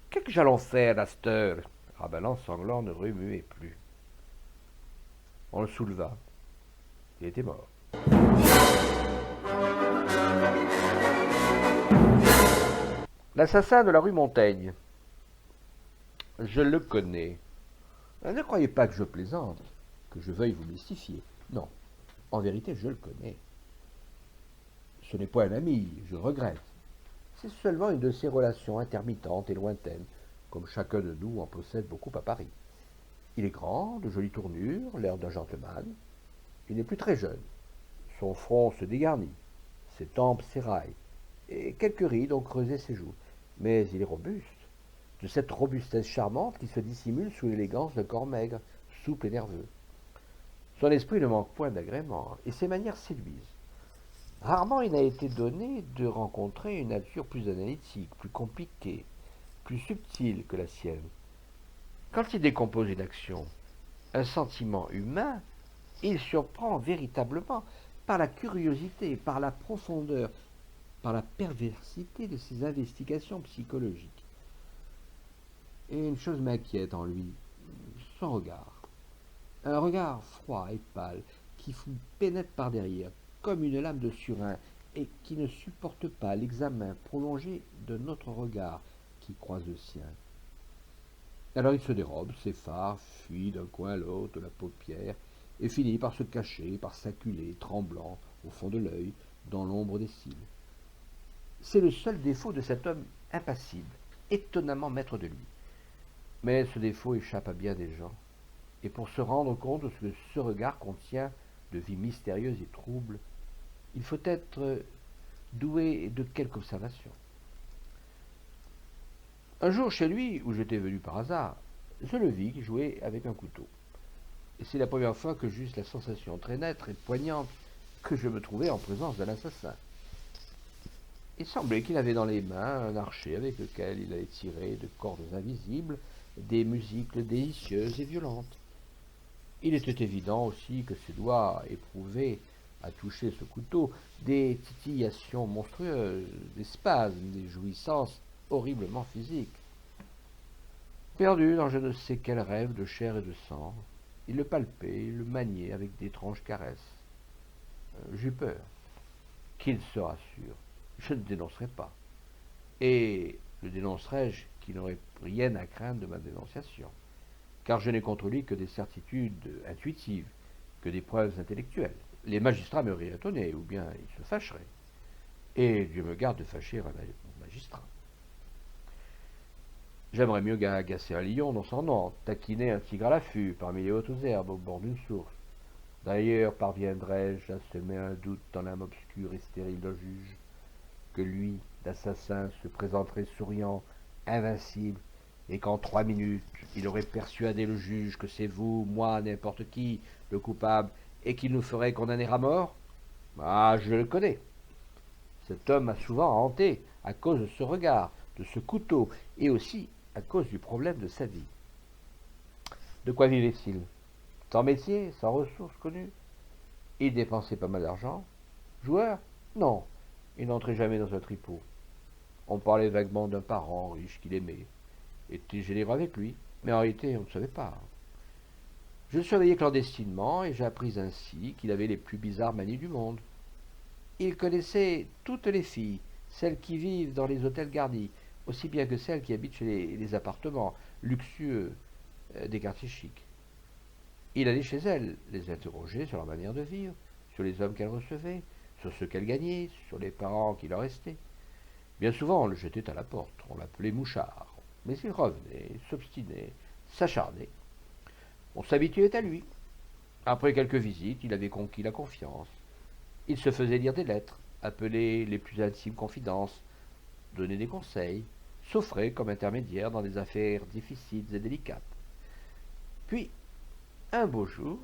Qu'est-ce que j'allons faire à cette heure? Rabalan sanglant ne remuait plus. On le souleva. Il était mort. L'assassin de la rue Montaigne. Je le connais. Ne croyez pas que je plaisante, que je veuille vous mystifier. Non, en vérité, je le connais. Ce n'est pas un ami, je regrette. C'est seulement une de ces relations intermittentes et lointaines, comme chacun de nous en possède beaucoup à Paris. Il est grand, de jolie tournure, l'air d'un gentleman. Il n'est plus très jeune. Son front se dégarnit, ses tempes s'éraillent, et quelques rides ont creusé ses joues. Mais il est robuste, de cette robustesse charmante qui se dissimule sous l'élégance d'un corps maigre, souple et nerveux. Son esprit ne manque point d'agrément, et ses manières séduisent. Rarement il n'a été donné de rencontrer une nature plus analytique, plus compliquée, plus subtile que la sienne. Quand il décompose une action, un sentiment humain, il surprend véritablement par la curiosité, par la profondeur, par la perversité de ses investigations psychologiques. Et une chose m'inquiète en lui, son regard. Un regard froid et pâle qui vous pénètre par derrière, comme une lame de surin, et qui ne supporte pas l'examen prolongé de notre regard qui croise le sien. Alors il se dérobe, s'effare, fuit d'un coin à l'autre de la paupière, et finit par se cacher, par s'acculer, tremblant, au fond de l'œil, dans l'ombre des cils. C'est le seul défaut de cet homme impassible, étonnamment maître de lui. Mais ce défaut échappe à bien des gens, et pour se rendre compte de ce que ce regard contient de vie mystérieuse et trouble, il faut être doué de quelque observation. Un jour chez lui, où j'étais venu par hasard, je le vis jouer avec un couteau. Et c'est la première fois que j'eus la sensation très nette et poignante que je me trouvais en présence d'un assassin. Il semblait qu'il avait dans les mains un archer avec lequel il allait tirer de cordes invisibles des musiques délicieuses et violentes. Il était évident aussi que ses doigts éprouvaient à toucher ce couteau des titillations monstrueuses, des spasmes, des jouissances horriblement physiques. Perdu dans je ne sais quel rêve de chair et de sang, il le palpait, il le maniait avec d'étranges caresses. J'eus peur. Qu'il se rassure, je ne dénoncerai pas. Et le dénoncerai-je qui n'aurait rien à craindre de ma dénonciation, car je n'ai contre lui que des certitudes intuitives, que des preuves intellectuelles. Les magistrats me riraient au nez, ou bien ils se fâcheraient. Et Dieu me garde de fâcher un magistrat. J'aimerais mieux agacer un lion dans son nom, taquiner un tigre à l'affût parmi les hautes herbes au bord d'une source. D'ailleurs, parviendrais-je à semer un doute dans l'âme obscure et stérile d'un juge, que lui, l'assassin, se présenterait souriant, invincible, et qu'en 3 minutes, il aurait persuadé le juge que c'est vous, moi, n'importe qui, le coupable, et qu'il nous ferait condamner à mort? Ah, je le connais. Cet homme m'a souvent hanté à cause de ce regard, de ce couteau, et aussi à cause du problème de sa vie. De quoi vivait-il? Sans métier, sans ressources connues? Il dépensait pas mal d'argent. Joueur? Non, il n'entrait jamais dans un tripot. On parlait vaguement d'un parent riche qu'il aimait, était généreux avec lui, mais en réalité on ne savait pas. Je le surveillais clandestinement et j'ai appris ainsi qu'il avait les plus bizarres manies du monde. Il connaissait toutes les filles, celles qui vivent dans les hôtels garnis, aussi bien que celles qui habitent chez les appartements luxueux des quartiers chics. Il allait chez elles, les interroger sur leur manière de vivre, sur les hommes qu'elles recevaient, sur ce qu'elles gagnaient, sur les parents qui leur restaient. Bien souvent, on le jetait à la porte, on l'appelait mouchard, mais il revenait, s'obstinait, s'acharnait. On s'habituait à lui. Après quelques visites, il avait conquis la confiance. Il se faisait lire des lettres, appelait les plus intimes confidences, donnait des conseils, s'offrait comme intermédiaire dans des affaires difficiles et délicates. Puis, un beau jour,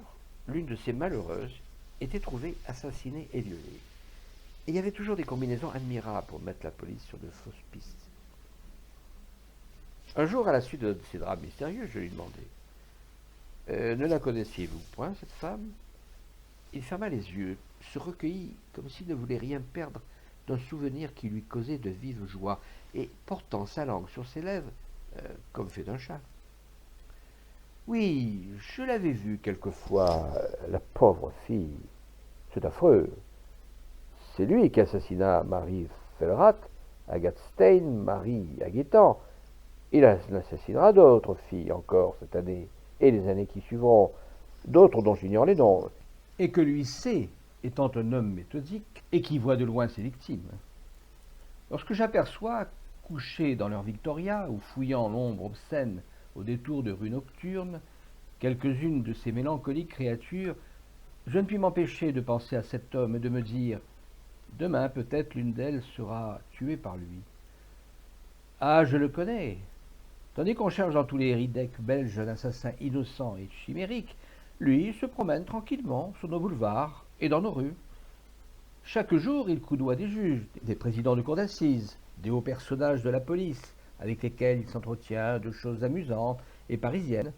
l'une de ces malheureuses était trouvée assassinée et violée. Et il y avait toujours des combinaisons admirables pour mettre la police sur de fausses pistes. Un jour, à la suite de ces drames mystérieux, je lui demandai: ne la connaissiez-vous point, cette femme? Il ferma les yeux, se recueillit comme s'il ne voulait rien perdre d'un souvenir qui lui causait de vives joies, et portant sa langue sur ses lèvres, comme fait un chat. Oui, je l'avais vue quelquefois, la pauvre fille. C'est affreux. C'est lui qui assassina Marie Fellerath, Agathe Stein, Marie Aguetan. Il assassinera d'autres filles encore cette année, et les années qui suivront, d'autres dont j'ignore les noms. Et que lui sait, étant un homme méthodique, et qui voit de loin ses victimes. Lorsque j'aperçois, couchés dans leur Victoria, ou fouillant l'ombre obscène au détour de rues nocturnes, quelques-unes de ces mélancoliques créatures, je ne puis m'empêcher de penser à cet homme et de me dire: demain, peut-être, l'une d'elles sera tuée par lui. Ah, je le connais. Tandis qu'on cherche dans tous les ridecs belges un assassin innocent et chimérique, lui se promène tranquillement sur nos boulevards et dans nos rues. Chaque jour, il coudoie des juges, des présidents de cour d'assises, des hauts personnages de la police, avec lesquels il s'entretient de choses amusantes et parisiennes.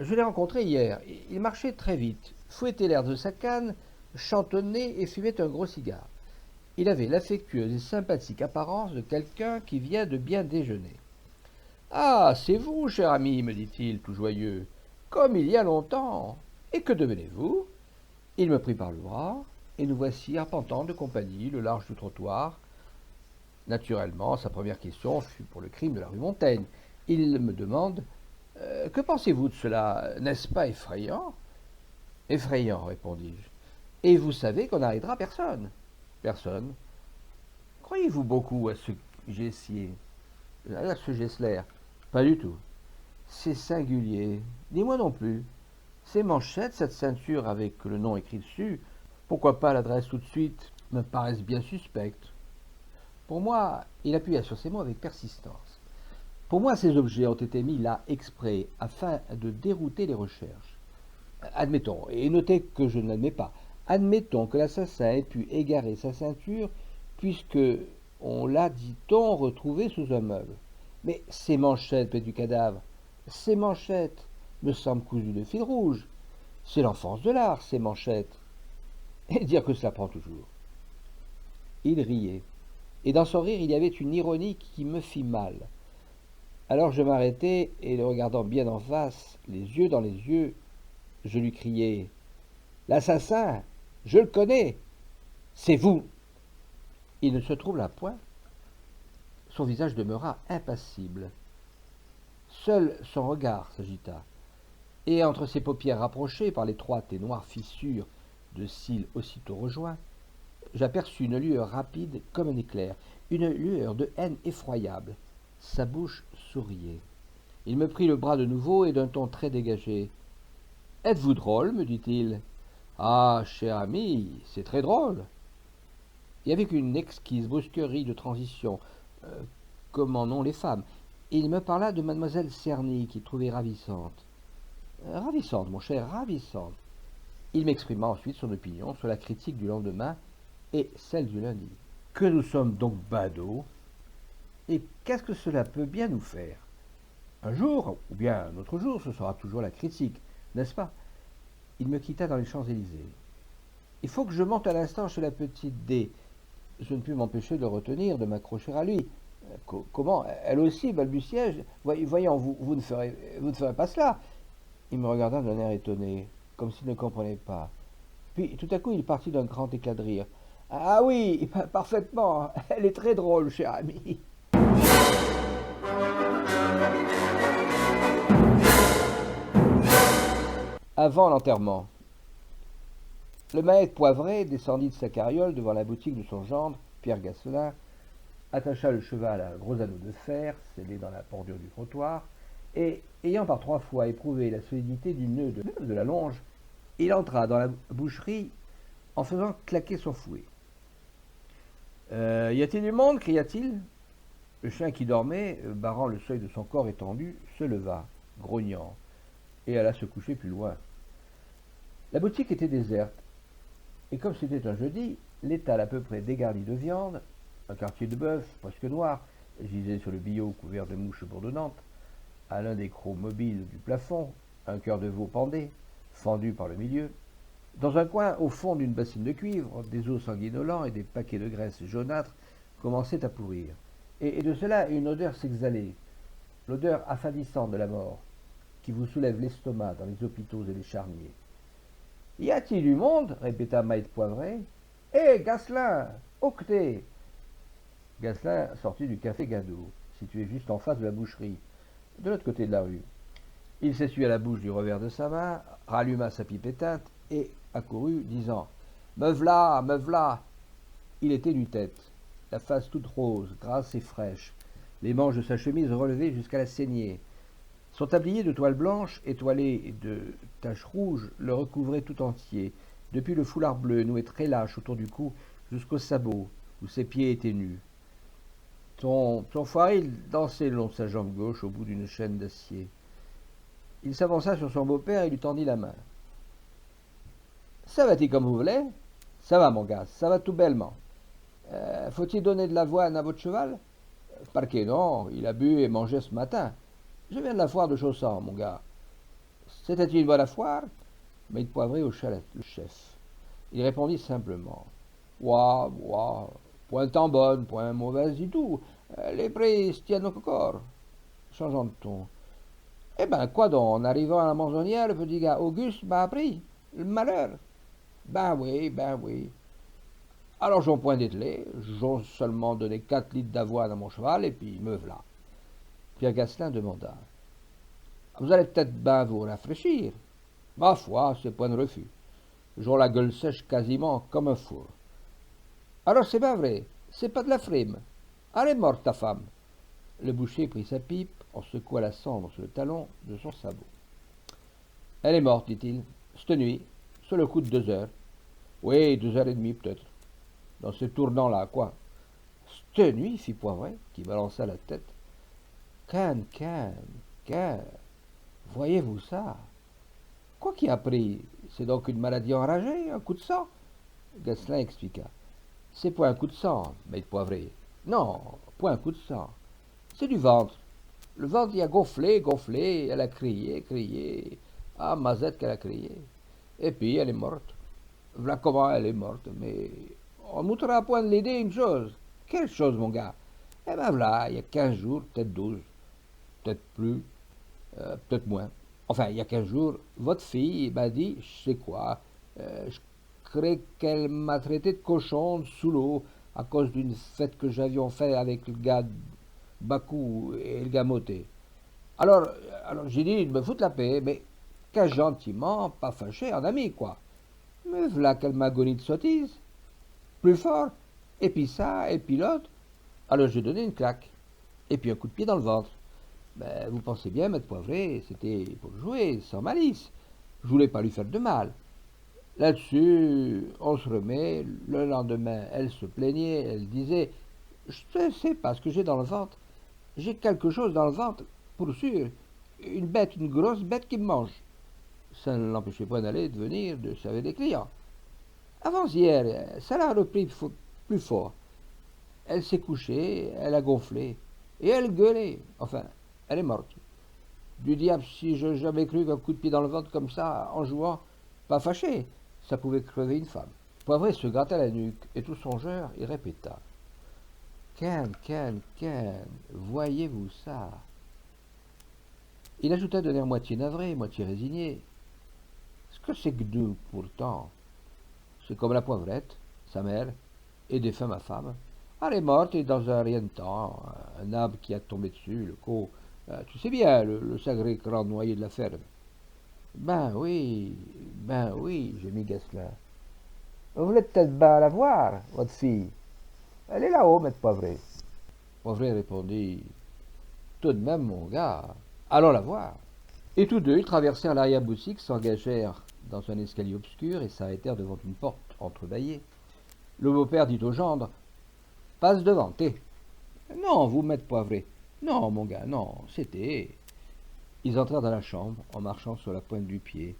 Je l'ai rencontré hier. Il marchait très vite, fouettait l'air de sa canne, chantonnait et fumait un gros cigare. Il avait l'affectueuse et sympathique apparence de quelqu'un qui vient de bien déjeuner. Ah, c'est vous, cher ami, me dit-il, tout joyeux. Comme il y a longtemps. Et que devenez-vous? Il me prit par le bras, et nous voici arpentant de compagnie le large du trottoir. Naturellement, sa première question fut pour le crime de la rue Montaigne. Il me demande: que pensez-vous de cela? N'est-ce pas effrayant? Effrayant, répondis-je. Et vous savez qu'on n'arrêtera personne. Personne. Croyez-vous beaucoup à ce Gessier, à ce Gessler? Pas du tout. C'est singulier. Ni moi non plus. Ces manchettes, cette ceinture avec le nom écrit dessus, pourquoi pas l'adresse tout de suite, me paraissent bien suspectes. Pour moi, il appuya sur ces mots avec persistance. Pour moi, ces objets ont été mis là exprès, afin de dérouter les recherches. Admettons, et notez que je ne l'admets pas, admettons que l'assassin ait pu égarer sa ceinture, puisque on l'a, dit-on, retrouvée sous un meuble. Mais ces manchettes près du cadavre, ces manchettes me semblent cousues de fil rouge. C'est l'enfance de l'art, ces manchettes. Et dire que cela prend toujours. Il riait, et dans son rire il y avait une ironie qui me fit mal. Alors je m'arrêtai, et le regardant bien en face, les yeux dans les yeux, je lui criai: l'assassin, je le connais, c'est vous. Il ne se troubla point. Son visage demeura impassible. Seul son regard s'agita, et entre ses paupières rapprochées par l'étroite et noire fissure de cils aussitôt rejoints, j'aperçus une lueur rapide comme un éclair, une lueur de haine effroyable. Sa bouche souriait. Il me prit le bras de nouveau et d'un ton très dégagé. « Êtes-vous drôle ?» me dit-il. « Ah, cher ami, c'est très drôle. » Et avec une exquise brusquerie de transition, comme en ont les femmes, il me parla de mademoiselle Cerny, qu'il trouvait ravissante. Ravissante, mon cher, ravissante. Il m'exprima ensuite son opinion sur la critique du lendemain et celle du lundi. Que nous sommes donc badauds, et qu'est-ce que cela peut bien nous faire? Un jour, ou bien un autre jour, ce sera toujours la critique, n'est-ce pas? Il me quitta dans les Champs-Élysées. Il faut que je monte à l'instant chez la petite D. Je ne pus m'empêcher de le retenir, de m'accrocher à lui. Comment? Elle aussi, balbutiai-je. Voyons, vous ne ferez pas cela. Il me regarda d'un air étonné, comme s'il ne comprenait pas. Puis, tout à coup, il partit d'un grand éclat de rire. « Ah oui, parfaitement. Elle est très drôle, cher ami. » Avant l'enterrement. Le maître Poivret descendit de sa carriole devant la boutique de son gendre, Pierre Gasselin, attacha le cheval à un gros anneau de fer scellé dans la bordure du trottoir, et, ayant par 3 fois éprouvé la solidité du nœud de la longe, il entra dans la boucherie en faisant claquer son fouet. « Y a-t-il du monde » cria-t-il. Le chien qui dormait, barrant le seuil de son corps étendu, se leva, grognant, et alla se coucher plus loin. La boutique était déserte, et comme c'était un jeudi, l'étal à peu près dégarni de viande, un quartier de bœuf, presque noir, gisait sur le billot couvert de mouches bourdonnantes, à l'un des crocs mobiles du plafond, un cœur de veau pendait, fendu par le milieu. Dans un coin, au fond d'une bassine de cuivre, des os sanguinolents et des paquets de graisse jaunâtre commençaient à pourrir. Et de cela, une odeur s'exhalait, l'odeur affadissante de la mort, qui vous soulève l'estomac dans les hôpitaux et les charniers. « Y a-t-il du monde » répéta Maître Poivret. « Hé, Gasselin, octet !» Gasselin sortit du café Guindour, situé juste en face de la boucherie, de l'autre côté de la rue. Il s'essuya la bouche du revers de sa main, ralluma sa pipe éteinte et accourut, disant « Me v'là, me v'là !» Il était nu-tête, la face toute rose, grasse et fraîche, les manches de sa chemise relevées jusqu'à la saignée. Son tablier de toile blanche, étoilé de taches rouges, le recouvrait tout entier, depuis le foulard bleu noué très lâche autour du cou jusqu'aux sabots, où ses pieds étaient nus. Son foiril dansait le long de sa jambe gauche au bout d'une chaîne d'acier. Il s'avança sur son beau-père et lui tendit la main. « Ça va-t-il comme vous voulez? Ça va, mon gars, ça va tout bellement. Faut-il donner de l'avoine à votre cheval? Parquet, non, il a bu et mangé ce matin. Je viens de la foire de Chaussan, mon gars. C'était-il une bonne foire? » Maître Poivret hocha le chef. Il répondit simplement. « Ouah, ouah, point tant bonne, point mauvaise du tout. Les prix se tiennent encore. » Changeant de ton. « Eh ben, quoi donc, en arrivant à la mansonnière, le petit gars Auguste m'a appris. Le malheur. Ben oui, ben oui. Alors j'en point dételé, j'ose seulement donné 4 litres d'avoine à mon cheval, et puis me v'là. » Pierre Gasselin demanda. « Vous allez peut-être ben vous rafraîchir. » »« Ma foi, c'est point de refus. J'aurai la gueule sèche quasiment comme un four. »« Alors c'est bien vrai, c'est pas de la frime. Elle est morte, ta femme. » Le boucher prit sa pipe, en secoua la cendre sur le talon de son sabot. « Elle est morte, dit-il, cette nuit, sur le coup de 2 heures. Oui, 2 heures et demie peut-être. Dans ce tournant-là, quoi. »« Cette nuit, fit Poivret, qui balança la tête. Can, voyez-vous ça? Quoi qui a pris? C'est donc une maladie enragée, un coup de sang? » Gasselin expliqua. « C'est point un coup de sang, Maître Poivret. Non, point un coup de sang. C'est du ventre. Le ventre y a gonflé, elle a crié. Ah, mazette qu'elle a crié. Et puis elle est morte. Voilà comment elle est morte, mais on ne moutera point de l'aider une chose. Quelle chose, mon gars? Eh ben voilà, il y a 15 jours, peut-être 12, peut-être plus, peut-être moins. Enfin, il y a 15 jours, votre fille m'a dit, je sais quoi, je crée qu'elle m'a traité de cochon sous l'eau à cause d'une fête que j'avions fait avec le gars Bakou et le gars Moté. Alors j'ai dit de me foutre la paix, mais qu'un gentiment, pas fâché, en ami, quoi. Mais voilà quelle m'agonie de sottise. Plus fort, et puis ça, et puis l'autre. Alors j'ai donné une claque. et puis un coup de pied dans le ventre. Ben, vous pensez bien, maître Poivré, c'était pour le jouer, sans malice. Je voulais pas lui faire de mal. Là-dessus, on se remet. Le lendemain, elle se plaignait, elle disait, je ne sais pas ce que j'ai dans le ventre. J'ai quelque chose dans le ventre, pour sûr. Une bête, une grosse bête qui me mange. Ça ne l'empêchait pas d'aller, de venir, de servir des clients. Avant-hier, ça l'a repris plus fort. Elle s'est couchée, elle a gonflé, et elle gueulait. Enfin, elle est morte. Du diable, si j'avais cru qu'un coup de pied dans le ventre comme ça, en jouant, pas fâché, ça pouvait crever une femme. Poivré se gratta la nuque, et tout songeur, il répéta. Ken, voyez-vous ça? Il ajouta d'un air moitié navré, moitié résigné. Ce que c'est que nous, pourtant? C'est comme la Poivrette, sa mère, et défunt ma femme. Elle est morte et dans un rien de temps, un arbre qui a tombé dessus, le coup, tu sais bien, le sacré grand noyer de la ferme. Ben oui, j'ai mis Gasselin. Vous voulez peut-être bien la voir, votre fille. Elle est là-haut, maître Poivré. Poivré répondit, tout de même, mon gars, allons la voir. Et tous deux, ils traversèrent l'arrière-boutique, s'engagèrent dans un escalier obscur et s'arrêtèrent devant une porte entrebâillée. Le beau-père dit au gendre, passe devant, t'es. Non, vous, maître Poivré. Non, mon gars, non, c'était. Ils entrèrent dans la chambre en marchant sur la pointe du pied.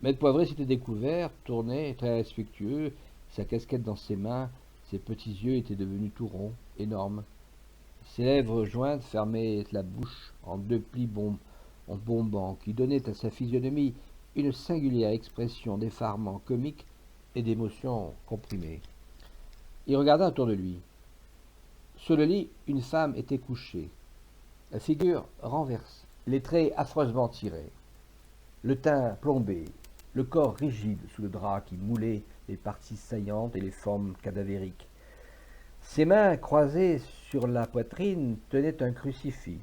Maître Poivré s'était découvert, tourné, très respectueux, sa casquette dans ses mains, ses petits yeux étaient devenus tout ronds, énormes. Ses lèvres jointes fermaient la bouche en deux plis en bombant qui donnaient à sa physionomie une singulière expression d'effarement comique et d'émotion comprimée. Il regarda autour de lui. Sur le lit, une femme était couchée, la figure renversée, les traits affreusement tirés, le teint plombé, le corps rigide sous le drap qui moulait les parties saillantes et les formes cadavériques. Ses mains croisées sur la poitrine tenaient un crucifix.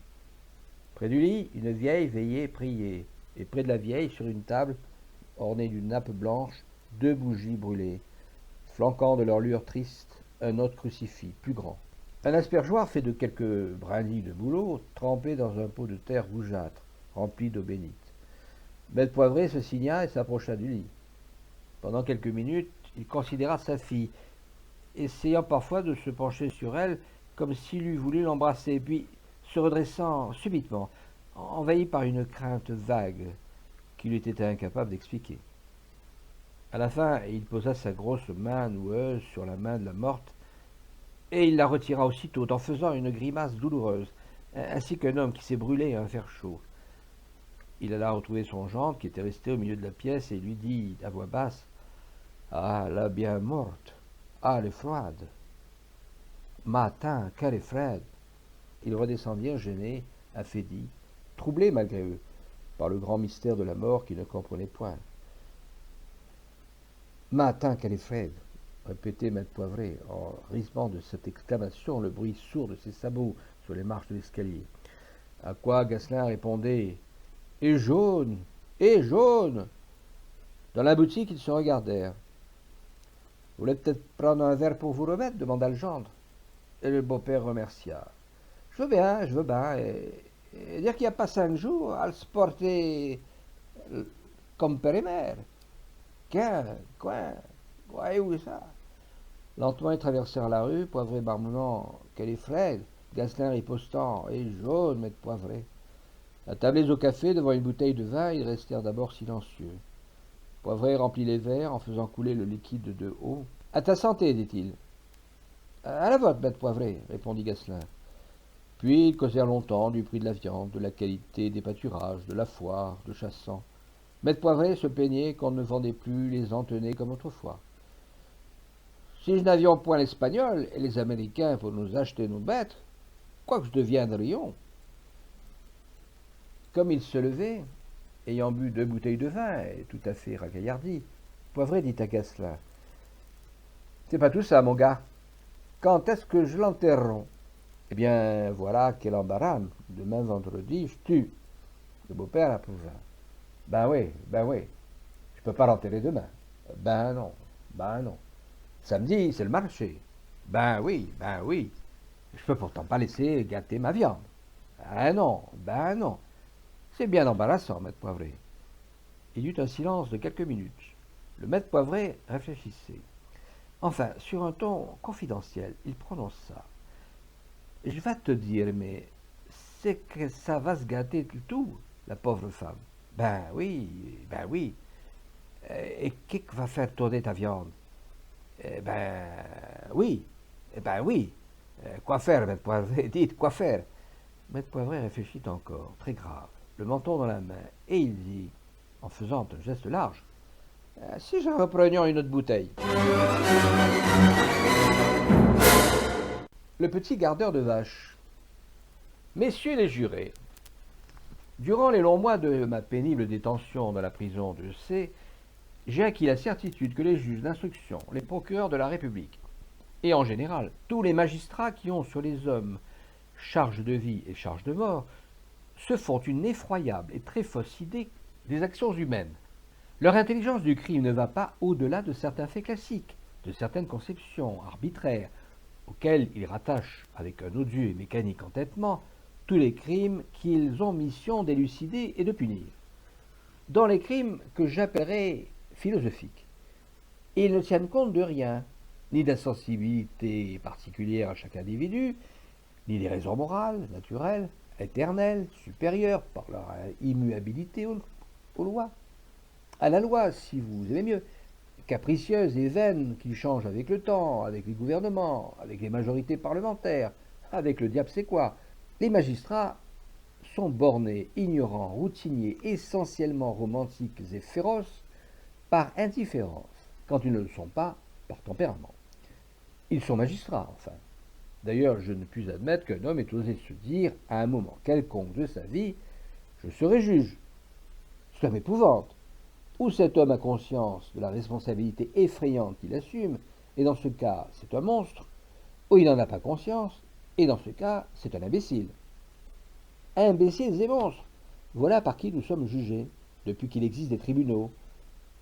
Près du lit, une vieille veillait prier, et près de la vieille, sur une table ornée d'une nappe blanche, deux bougies brûlées, flanquant de leur lueur triste un autre crucifix, plus grand. Un aspergeoir fait de quelques brindilles de bouleau, trempé dans un pot de terre rougeâtre, rempli d'eau bénite. Maître Poivré se signa et s'approcha du lit. Pendant quelques minutes, il considéra sa fille, essayant parfois de se pencher sur elle comme s'il eût voulu l'embrasser, puis se redressant subitement, envahi par une crainte vague qu'il eût été incapable d'expliquer. À la fin, il posa sa grosse main noueuse sur la main de la morte, et il la retira aussitôt en faisant une grimace douloureuse, ainsi qu'un homme qui s'est brûlé à un fer chaud. Il alla retrouver son gendre qui était resté au milieu de la pièce et lui dit à voix basse, « Ah, la bien morte. Ah, elle est froide. Matin, qu'elle est froide. » Ils redescendirent gênés, affaiblis, troublés malgré eux, par le grand mystère de la mort qu'ils ne comprenaient point. « Matin, qu'elle est froide. » répétait maître Poivré, en risant de cette exclamation le bruit sourd de ses sabots sur les marches de l'escalier. À quoi Gasselin répondait « Et jaune. Dans la boutique, ils se regardèrent. « Vous voulez peut-être prendre un verre pour vous remettre demanda le gendre. Et le beau-père remercia. Je veux bien. Et dire qu'il n'y a pas 5 jours, à se porter comme père et mère. Quoi, voyez-vous ça? Lentement, ils traversèrent la rue, Poivré marmonnant qu'elle est fraîche, Gasselin ripostant et jaune, maître Poivré. Attablés au café devant une bouteille de vin, ils restèrent d'abord silencieux. Poivré remplit les verres en faisant couler le liquide de haut. « À ta santé, dit-il. »« À la vôtre, maître Poivré, répondit Gasselin. Puis ils causèrent longtemps du prix de la viande, de la qualité des pâturages, de la foire, de Chassans. Maître Poivré se plaignait qu'on ne vendait plus les entenés comme autrefois. Si nous n'avions point l'Espagnol et les Américains pour nous acheter nos bêtes, quoi que deviendrions? Comme il se levait, ayant bu 2 bouteilles de vin, et tout à fait ragaillardi, Poivré dit à Gasselin, « C'est pas tout ça, mon gars. Quand est-ce que je l'enterrons? Eh bien, voilà quel embarras. Demain vendredi, je tue. » Le beau-père approuva. « Ben oui. Je peux pas l'enterrer demain. » Ben non. Samedi, c'est le marché. Ben oui. Je peux pourtant pas laisser gâter ma viande. Ah non, ben non. C'est bien embarrassant, maître Poivret. Il y eut un silence de quelques minutes. Le maître Poivret réfléchissait. Enfin, sur un ton confidentiel, il prononça. Je vais te dire, mais c'est que ça va se gâter du tout, la pauvre femme. Ben oui, ben oui. Et qui va faire tourner ta viande? Ben oui, ben oui. Quoi faire, maître Poivret? Dites, quoi faire? Maître Poivret réfléchit encore, très grave, le menton dans la main, et il dit, en faisant un geste large, si j'en reprenions une autre bouteille. Le petit gardeur de vaches. Messieurs les jurés, durant les longs mois de ma pénible détention dans la prison de C, j'ai acquis la certitude que les juges d'instruction, les procureurs de la République, et en général tous les magistrats qui ont sur les hommes charge de vie et charge de mort, se font une effroyable et très fausse idée des actions humaines. Leur intelligence du crime ne va pas au-delà de certains faits classiques, de certaines conceptions arbitraires, auxquelles ils rattachent avec un odieux et mécanique entêtement tous les crimes qu'ils ont mission d'élucider et de punir. Dans les crimes que j'appellerais philosophiques, ils ne tiennent compte de rien, ni d'insensibilité particulière à chaque individu, ni des raisons morales, naturelles, éternelles, supérieures par leur immuabilité aux lois. À la loi, si vous aimez mieux, capricieuse et vaine qui change avec le temps, avec les gouvernements, avec les majorités parlementaires, avec le diable c'est quoi. Les magistrats sont bornés, ignorants, routiniers, essentiellement romantiques et féroces, par indifférence, quand ils ne le sont pas, par tempérament. Ils sont magistrats, enfin. D'ailleurs, je ne puis admettre qu'un homme ait osé se dire, à un moment quelconque de sa vie, je serai juge. Cela m'épouvante. Ou cet homme a conscience de la responsabilité effrayante qu'il assume, et dans ce cas, c'est un monstre, ou il n'en a pas conscience, et dans ce cas, c'est un imbécile. Imbéciles et monstres, voilà par qui nous sommes jugés, depuis qu'il existe des tribunaux.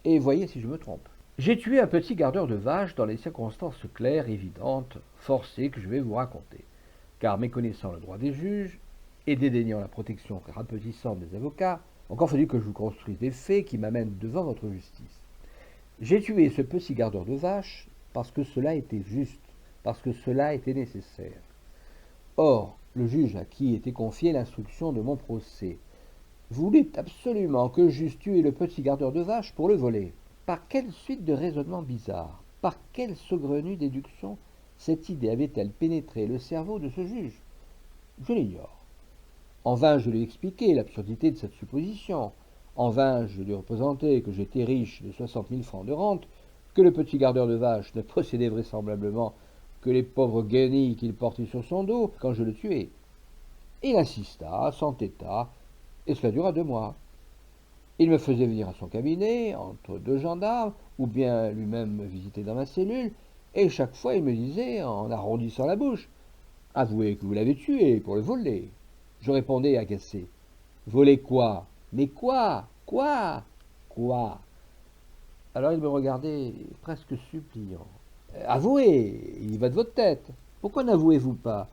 Et voyez si je me trompe. J'ai tué un petit gardeur de vaches dans les circonstances claires, évidentes, forcées que je vais vous raconter, car méconnaissant le droit des juges et dédaignant la protection rapetissante des avocats, encore fallu que je vous construise des faits qui m'amènent devant votre justice. J'ai tué ce petit gardeur de vaches parce que cela était juste, parce que cela était nécessaire. Or, le juge à qui était confiée l'instruction de mon procès voulait absolument que j'eusse tué le petit gardeur de vaches pour le voler. Par quelle suite de raisonnements bizarres, par quelle saugrenue déduction cette idée avait-elle pénétré le cerveau de ce juge? Je l'ignore. En vain je lui ai expliqué l'absurdité de cette supposition. En vain je lui ai représenté que j'étais riche de 60 000 francs de rente, que le petit gardeur de vaches ne possédait vraisemblablement que les pauvres guenilles qu'il portait sur son dos quand je le tuais. Il insista, s'entêta, et cela dura 2 mois. Il me faisait venir à son cabinet, entre 2 gendarmes, ou bien lui-même me visitait dans ma cellule, et chaque fois il me disait, en arrondissant la bouche, « Avouez que vous l'avez tué pour le voler. » Je répondais agacé, « Voler quoi? Mais quoi? Quoi? Quoi ?» Alors il me regardait presque suppliant. « Avouez, il y va de votre tête. Pourquoi n'avouez-vous pas?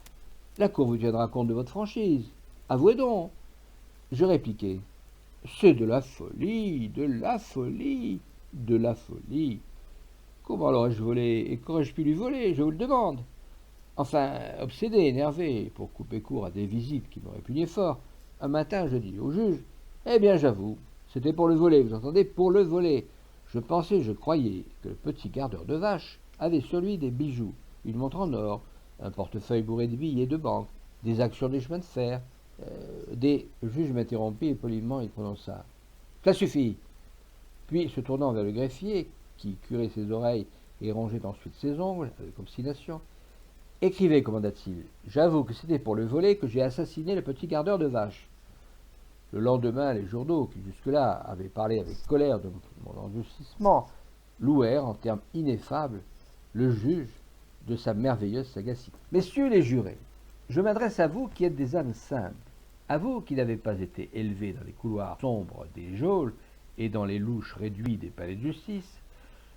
La cour vous tiendra compte de votre franchise. Avouez donc. » Je répliquais, « C'est de la folie, de la folie, de la folie. Comment l'aurais-je volé et qu'aurais-je pu lui voler, je vous le demande? » Enfin, obsédé, énervé, pour couper court à des visites qui me répugnaient fort, un matin je dis au juge, « Eh bien j'avoue, c'était pour le voler, vous entendez, pour le voler. Je pensais, je croyais que le petit gardeur de vaches avait sur lui des bijoux, une montre en or, un portefeuille bourré de billets de banque, des actions des chemins de fer, Le juge m'interrompit et poliment il prononça, « Ça suffit !» Puis, se tournant vers le greffier, qui curait ses oreilles et rongeait ensuite ses ongles, avec obstination, « Écrivez, commanda-t-il, j'avoue que c'était pour le voler que j'ai assassiné le petit gardeur de vaches. » Le lendemain, les journaux, qui jusque-là avaient parlé avec colère de mon endurcissement, louèrent en termes ineffables le juge de sa merveilleuse sagacité. Messieurs les jurés, je m'adresse à vous qui êtes des âmes simples, à vous qui n'avez pas été élevés dans les couloirs sombres des geôles et dans les louches réduits des palais de justice.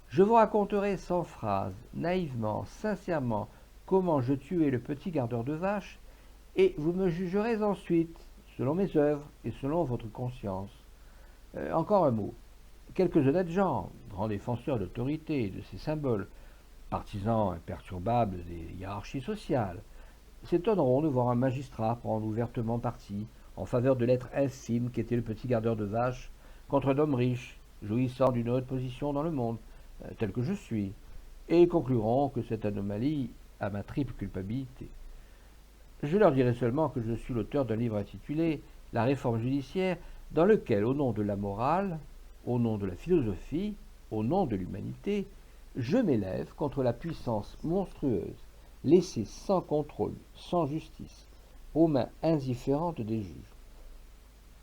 Je vous raconterai sans phrase, naïvement, sincèrement, comment je tuai le petit gardeur de vaches, et vous me jugerez ensuite, selon mes œuvres et selon votre conscience. Encore un mot. Quelques honnêtes gens, grands défenseurs d'autorité et de ces symboles, partisans imperturbables des hiérarchies sociales, s'étonneront de voir un magistrat prendre ouvertement parti en faveur de l'être infime qu'était le petit gardeur de vaches contre un homme riche, jouissant d'une haute position dans le monde, tel que je suis, et ils concluront que cette anomalie a ma triple culpabilité. Je leur dirai seulement que je suis l'auteur d'un livre intitulé « La réforme judiciaire », dans lequel, au nom de la morale, au nom de la philosophie, au nom de l'humanité, je m'élève contre la puissance monstrueuse, laissée sans contrôle, sans justice, aux mains indifférentes des juges.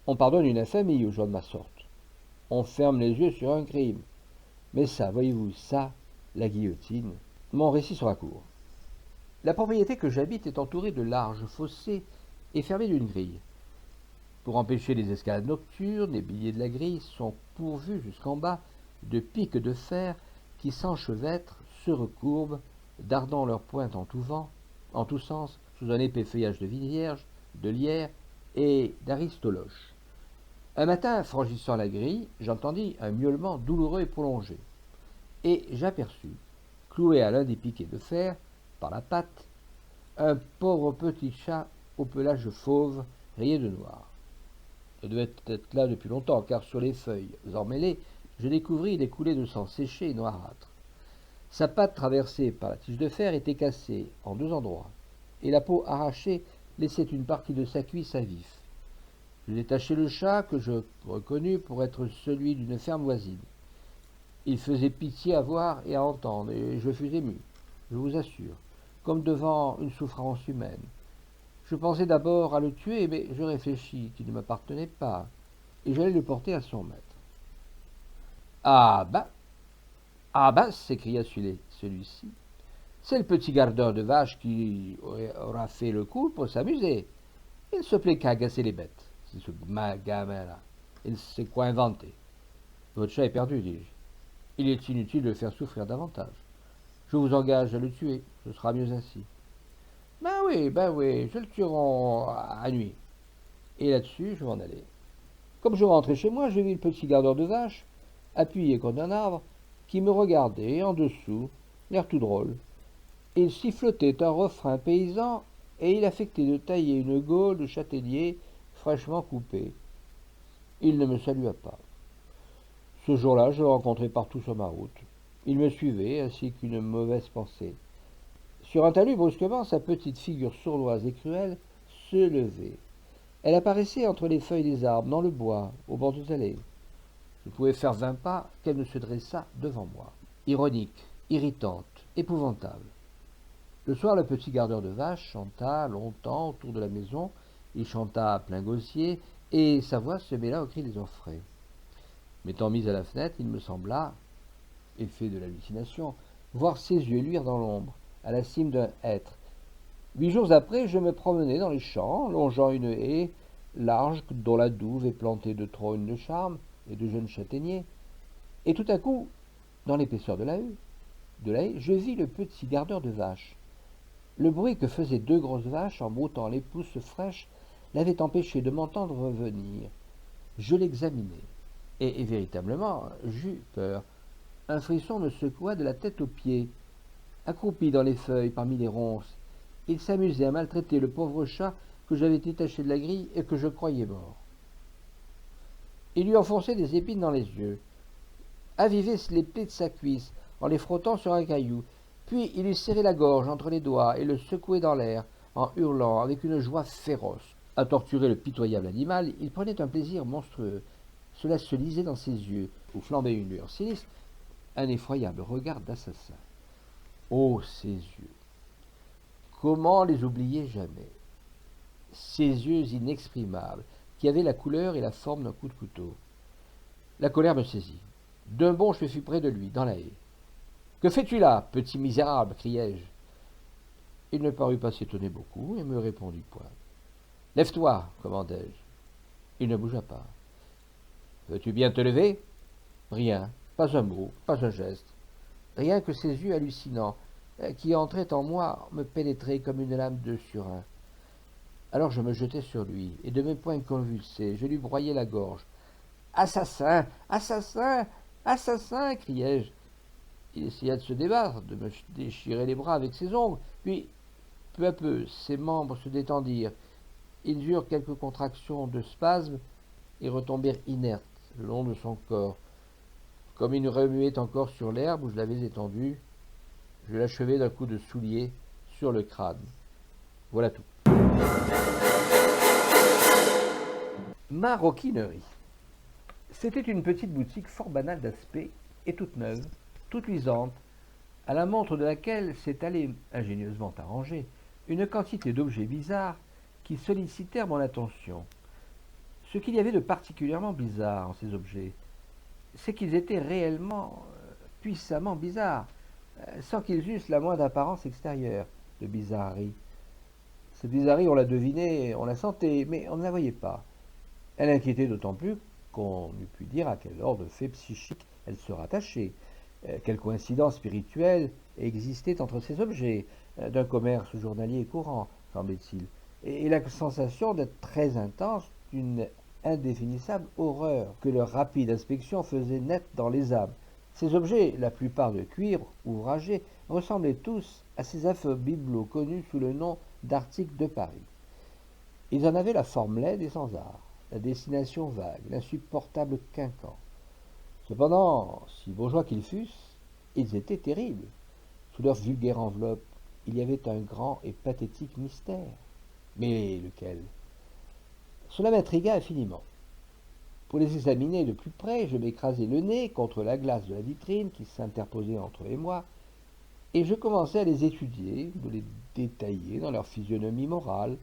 On pardonne une infamie aux gens de ma sorte. On ferme les yeux sur un crime. Mais ça, voyez-vous, ça, la guillotine. Mon récit sera court. La propriété que j'habite est entourée de larges fossés et fermée d'une grille. Pour empêcher les escalades nocturnes, les piliers de la grille sont pourvus jusqu'en bas de pics de fer qui s'enchevêtrent, se recourbent, dardant leurs pointes en tout vent, en tous sens, sous un épais feuillage de vierge, de lierre et d'aristoloche. Un matin, franchissant la grille, j'entendis un miaulement douloureux et prolongé, et j'aperçus, cloué à l'un des piquets de fer, par la patte, un pauvre petit chat au pelage fauve rayé de noir. Il devait être là depuis longtemps, car sur les feuilles emmêlées, je découvris des coulées de sang séché et noirâtre. Sa patte traversée par la tige de fer était cassée en deux endroits, et la peau arrachée laissait une partie de sa cuisse à vif. Je détachai le chat, que je reconnus pour être celui d'une ferme voisine. Il faisait pitié à voir et à entendre, et je fus ému, je vous assure, comme devant une souffrance humaine. Je pensais d'abord à le tuer, mais je réfléchis qu'il ne m'appartenait pas, et j'allais le porter à son maître. Ah ben, s'écria celui-ci, c'est le petit gardeur de vaches qui aura fait le coup pour s'amuser. Il ne se plaît qu'à agacer les bêtes, c'est ce gamin-là. Il sait quoi inventer. Votre chat est perdu, dis-je. Il est inutile de le faire souffrir davantage. Je vous engage à le tuer, ce sera mieux ainsi. Ben oui, je le tuerai à nuit. Et là-dessus, je m'en allai. Comme je rentrais chez moi, je vis le petit gardeur de vaches, appuyé contre un arbre, qui me regardait en dessous, l'air tout drôle. Il sifflotait un refrain paysan et il affectait de tailler une gaule de châtaignier fraîchement coupée. Il ne me salua pas. Ce jour-là, je le rencontrai partout sur ma route. Il me suivait, ainsi qu'une mauvaise pensée. Sur un talus, brusquement, sa petite figure sournoise et cruelle se levait. Elle apparaissait entre les feuilles des arbres, dans le bois, au bord de l'allée. Je pouvais faire 20 pas qu'elle ne se dressa devant moi. Ironique, irritante, épouvantable. Le soir, le petit gardeur de vaches chanta longtemps autour de la maison. Il chanta à plein gosier, et sa voix se mêla au cri des orfraies. M'étant mis à la fenêtre, il me sembla, effet de l'hallucination, voir ses yeux luire dans l'ombre, à la cime d'un hêtre. 8 jours après, je me promenais dans les champs, longeant une haie large dont la douve est plantée de trônes de charme et de jeunes châtaigniers. Et tout à coup, dans l'épaisseur de la haie, je vis le petit gardeur de vaches. Le bruit que faisaient 2 grosses vaches en broutant les pousses fraîches l'avait empêché de m'entendre revenir. Je l'examinai, et véritablement, j'eus peur. Un frisson me secoua de la tête aux pieds. Accroupi dans les feuilles parmi les ronces, il s'amusait à maltraiter le pauvre chat que j'avais détaché de la grille et que je croyais mort. Il lui enfonçait des épines dans les yeux, avivait les plis de sa cuisse en les frottant sur un caillou, puis il lui serrait la gorge entre les doigts et le secouait dans l'air en hurlant avec une joie féroce. À torturer le pitoyable animal, il prenait un plaisir monstrueux. Cela se lisait dans ses yeux, où flambait une lueur sinistre, un effroyable regard d'assassin. Oh, ces yeux! Comment les oublier jamais? Ces yeux inexprimables, qui avaient la couleur et la forme d'un coup de couteau. La colère me saisit. D'un bond, je fus près de lui, dans la haie. « Que fais-tu là, petit misérable » criai-je. Il ne parut pas s'étonner beaucoup et me répondit point. « Lève-toi » commandai-je. Il ne bougea pas. « Veux-tu bien te lever » Rien, pas un mot, pas un geste. Rien que ses yeux hallucinants, qui entrait en moi me pénétrait comme une lame de surin. Alors je me jetai sur lui, et de mes poings convulsés, je lui broyai la gorge. Assassin! Assassin! Assassin! Criai-je. Il essaya de se débattre, de me déchirer les bras avec ses ongles, puis, peu à peu, ses membres se détendirent. Ils eurent quelques contractions de spasmes et retombèrent inertes le long de son corps. Comme il remuait encore sur l'herbe où je l'avais étendu, je l'achevai d'un coup de soulier sur le crâne. Voilà tout. Maroquinerie. C'était une petite boutique fort banale d'aspect et toute neuve, toute luisante, à la montre de laquelle s'étalait, ingénieusement arrangée, une quantité d'objets bizarres qui sollicitèrent mon attention. Ce qu'il y avait de particulièrement bizarre en ces objets, c'est qu'ils étaient réellement, puissamment bizarres, sans qu'ils eussent la moindre apparence extérieure de bizarrerie. Cette bizarrerie, on la devinait, on la sentait, mais on ne la voyait pas. Elle inquiétait d'autant plus qu'on eût pu dire à quel ordre de faits psychiques elle se rattachait, quelle coïncidence spirituelle existait entre ces objets, d'un commerce journalier courant, semblait-il, et la sensation d'être très intense d'une indéfinissable horreur que leur rapide inspection faisait naître dans les âmes. Ces objets, la plupart de cuir ouvragé, ressemblaient tous à ces affreux bibelots connus sous le nom d'articles de Paris. Ils en avaient la forme laide et sans art, la destination vague, l'insupportable quinquant. Cependant, si bourgeois qu'ils fussent, ils étaient terribles. Sous leur vulgaire enveloppe, il y avait un grand et pathétique mystère. Mais lequel? Cela m'intrigua infiniment. Pour les examiner de plus près, je m'écrasai le nez contre la glace de la vitrine qui s'interposait entre eux et moi, et je commençai à les étudier, de les détailler dans leur physionomie morale.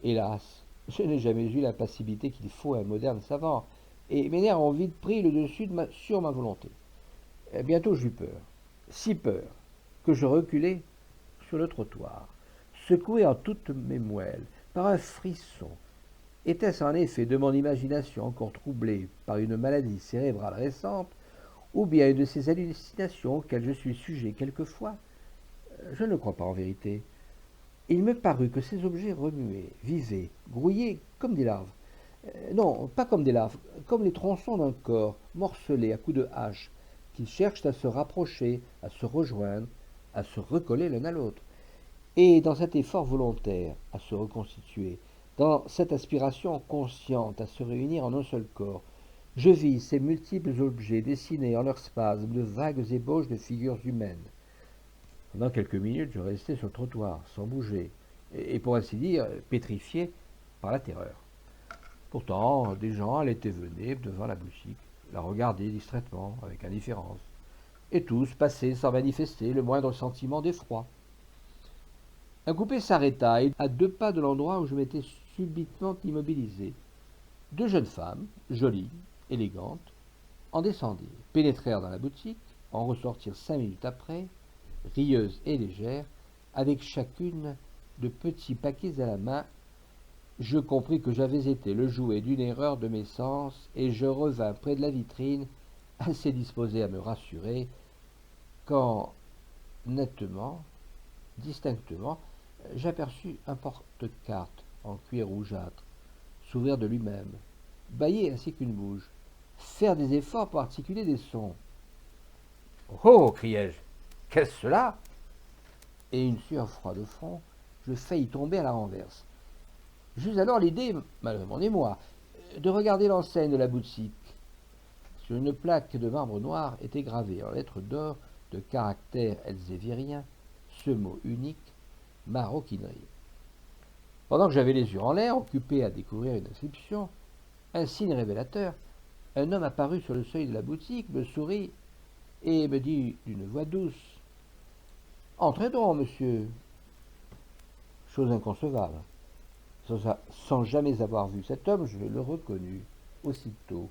Hélas, je n'ai jamais eu l'impassibilité qu'il faut à un moderne savant, et mes nerfs ont vite pris le dessus sur ma volonté. Bientôt j'eus peur, si peur, que je reculai sur le trottoir, secoué en toutes mes moelles par un frisson. Était-ce en effet de mon imagination encore troublée par une maladie cérébrale récente, ou bien une de ces hallucinations auxquelles je suis sujet quelquefois? Je ne le crois pas en vérité. Il me parut que ces objets remuaient, vivaient, grouillaient comme des larves. Non, pas comme des larves, comme les tronçons d'un corps, morcelés à coups de hache, qui cherchent à se rapprocher, à se rejoindre, à se recoller l'un à l'autre. Et dans cet effort volontaire à se reconstituer, dans cette aspiration consciente à se réunir en un seul corps, je vis ces multiples objets dessiner en leurs spasmes de vagues ébauches de figures humaines. Pendant quelques minutes, je restai sur le trottoir, sans bouger, et pour ainsi dire, pétrifié par la terreur. Pourtant, des gens allaient et venaient devant la boutique, la regardaient distraitement, avec indifférence, et tous passaient sans manifester le moindre sentiment d'effroi. Un coupé s'arrêta à 2 pas de l'endroit où je m'étais subitement immobilisé. 2 jeunes femmes, jolies, élégantes, en descendirent, pénétrèrent dans la boutique, en ressortirent 5 minutes après, rieuses et légères, avec chacune de petits paquets à la main. Je compris que j'avais été le jouet d'une erreur de mes sens, et je revins près de la vitrine, assez disposé à me rassurer, quand, nettement, distinctement, j'aperçus un porte-cartes en cuir rougeâtre s'ouvrir de lui-même, bâiller ainsi qu'une bouche, faire des efforts pour articuler des sons. « Oh !» criai-je. « Qu'est-ce cela ?» Et une sueur froide au front, je faillis tomber à la renverse. J'eus alors l'idée, malgré mon émoi, de regarder l'enseigne de la boutique. Sur une plaque de marbre noir était gravé en lettres d'or de caractères elzéviriens ce mot unique, maroquinerie. Pendant que j'avais les yeux en l'air, occupé à découvrir une inscription, un signe révélateur, un homme apparut sur le seuil de la boutique, me sourit et me dit d'une voix douce: « Entrez donc, monsieur. » Chose inconcevable. Sans jamais avoir vu cet homme, je le reconnus aussitôt.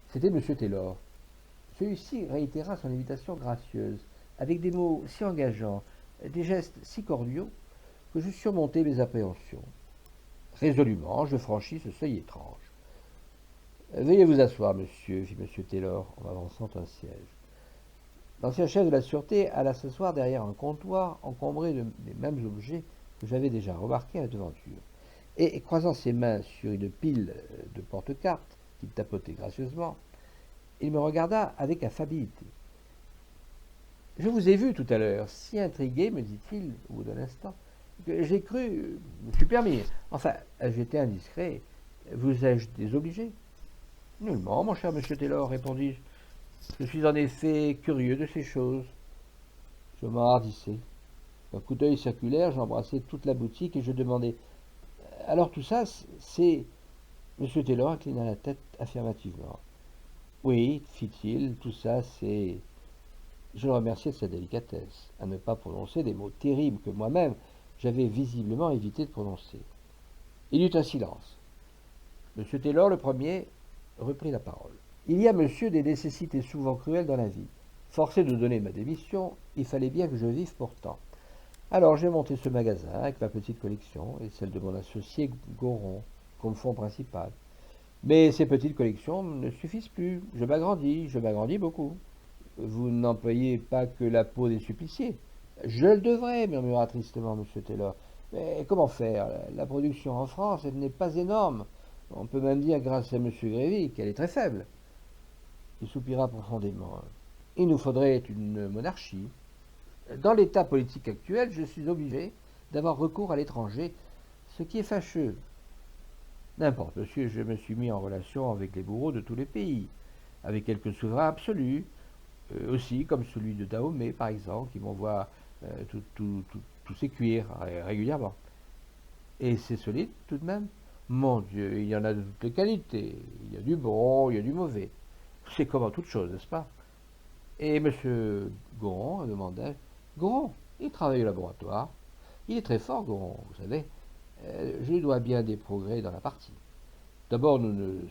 C'était M. Taylor. Celui-ci réitéra son invitation gracieuse, avec des mots si engageants, des gestes si cordiaux, que je surmontai mes appréhensions. Résolument, je franchis ce seuil étrange. « Veuillez vous asseoir, monsieur, fit M. Taylor, en m'avançant un siège. L'ancien chef de la sûreté alla s'asseoir derrière un comptoir encombré des mêmes objets que j'avais déjà remarqués à la devanture. Et croisant ses mains sur une pile de porte-cartes qu'il tapotait gracieusement, il me regarda avec affabilité. Je vous ai vu tout à l'heure, si intrigué, me dit-il au bout d'un instant, que j'ai cru, je me suis permis. Enfin, j'étais indiscret. Vous ai-je désobligé? Nullement, mon cher monsieur Taylor, répondis-je. Je suis en effet curieux de ces choses. Je m'enhardissais. D'un coup d'œil circulaire, j'embrassai toute la boutique et je demandai. Alors tout ça, c'est. Monsieur Taylor inclina la tête affirmativement. Oui, fit-il, tout ça, c'est. Je le remerciai de sa délicatesse, à ne pas prononcer des mots terribles que moi-même j'avais visiblement évité de prononcer. Il y eut un silence. Monsieur Taylor, le premier, reprit la parole. Il y a, monsieur, des nécessités souvent cruelles dans la vie. Forcé de donner ma démission, il fallait bien que je vive pourtant. Alors j'ai monté ce magasin avec ma petite collection et celle de mon associé Goron comme fonds principal. Mais ces petites collections ne suffisent plus. Je m'agrandis beaucoup. Vous n'employez pas que la peau des suppliciés. Je le devrais, murmura tristement M. Taylor. Mais comment faire? La production en France, elle n'est pas énorme. On peut même dire, grâce à M. Grévy, qu'elle est très faible. Il soupira profondément. Il nous faudrait une monarchie. Dans l'état politique actuel, je suis obligé d'avoir recours à l'étranger, ce qui est fâcheux. N'importe, monsieur, je me suis mis en relation avec les bourreaux de tous les pays, avec quelques souverains absolus, aussi comme celui de Dahomey, par exemple, qui m'envoie tous ses cuirs régulièrement. Et c'est solide tout de même. Mon Dieu, il y en a de toutes les qualités. Il y a du bon, il y a du mauvais. C'est comme en toute chose, n'est-ce pas? Et monsieur Goron, demandai-je. Goron, il travaille au laboratoire. Il est très fort, Goron, vous savez. Je lui dois bien des progrès dans la partie. D'abord, nous ne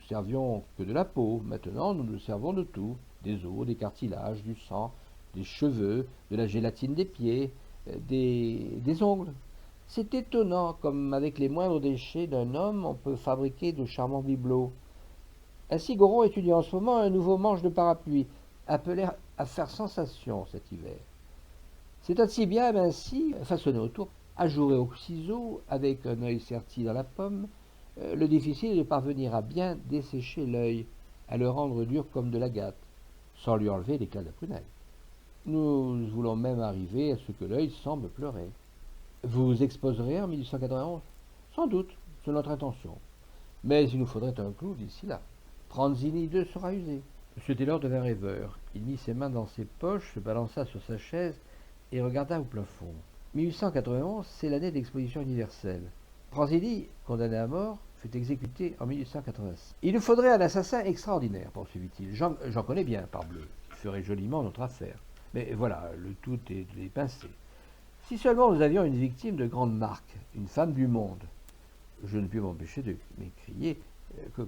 servions que de la peau. Maintenant, nous nous servons de tout. Des os, des cartilages, du sang, des cheveux, de la gélatine des pieds, des ongles. C'est étonnant, comme avec les moindres déchets d'un homme, on peut fabriquer de charmants bibelots. Ainsi, Goron étudie en ce moment un nouveau manche de parapluie, appelé à faire sensation cet hiver. C'est ainsi bien ainsi, façonné autour, ajouré au ciseau, avec un œil serti dans la pomme. Le difficile est de parvenir à bien dessécher l'œil, à le rendre dur comme de l'agate, sans lui enlever l'éclat de la prunelle. Nous voulons même arriver à ce que l'œil semble pleurer. Vous exposerez en 1891? Sans doute, c'est notre intention. Mais il nous faudrait un clou d'ici là. Pranzini II sera usé. M. Taylor devint rêveur. Il mit ses mains dans ses poches, se balança sur sa chaise et regarda au plafond. 1891, c'est l'année de l'exposition universelle. Pranzini, condamné à mort, fut exécuté en 1886. Il nous faudrait un assassin extraordinaire, poursuivit-il. J'en connais bien, parbleu. Il ferait joliment notre affaire. Mais voilà, le tout est de les pincer. Si seulement nous avions une victime de grande marque, une femme du monde. Je ne puis m'empêcher de m'écrier.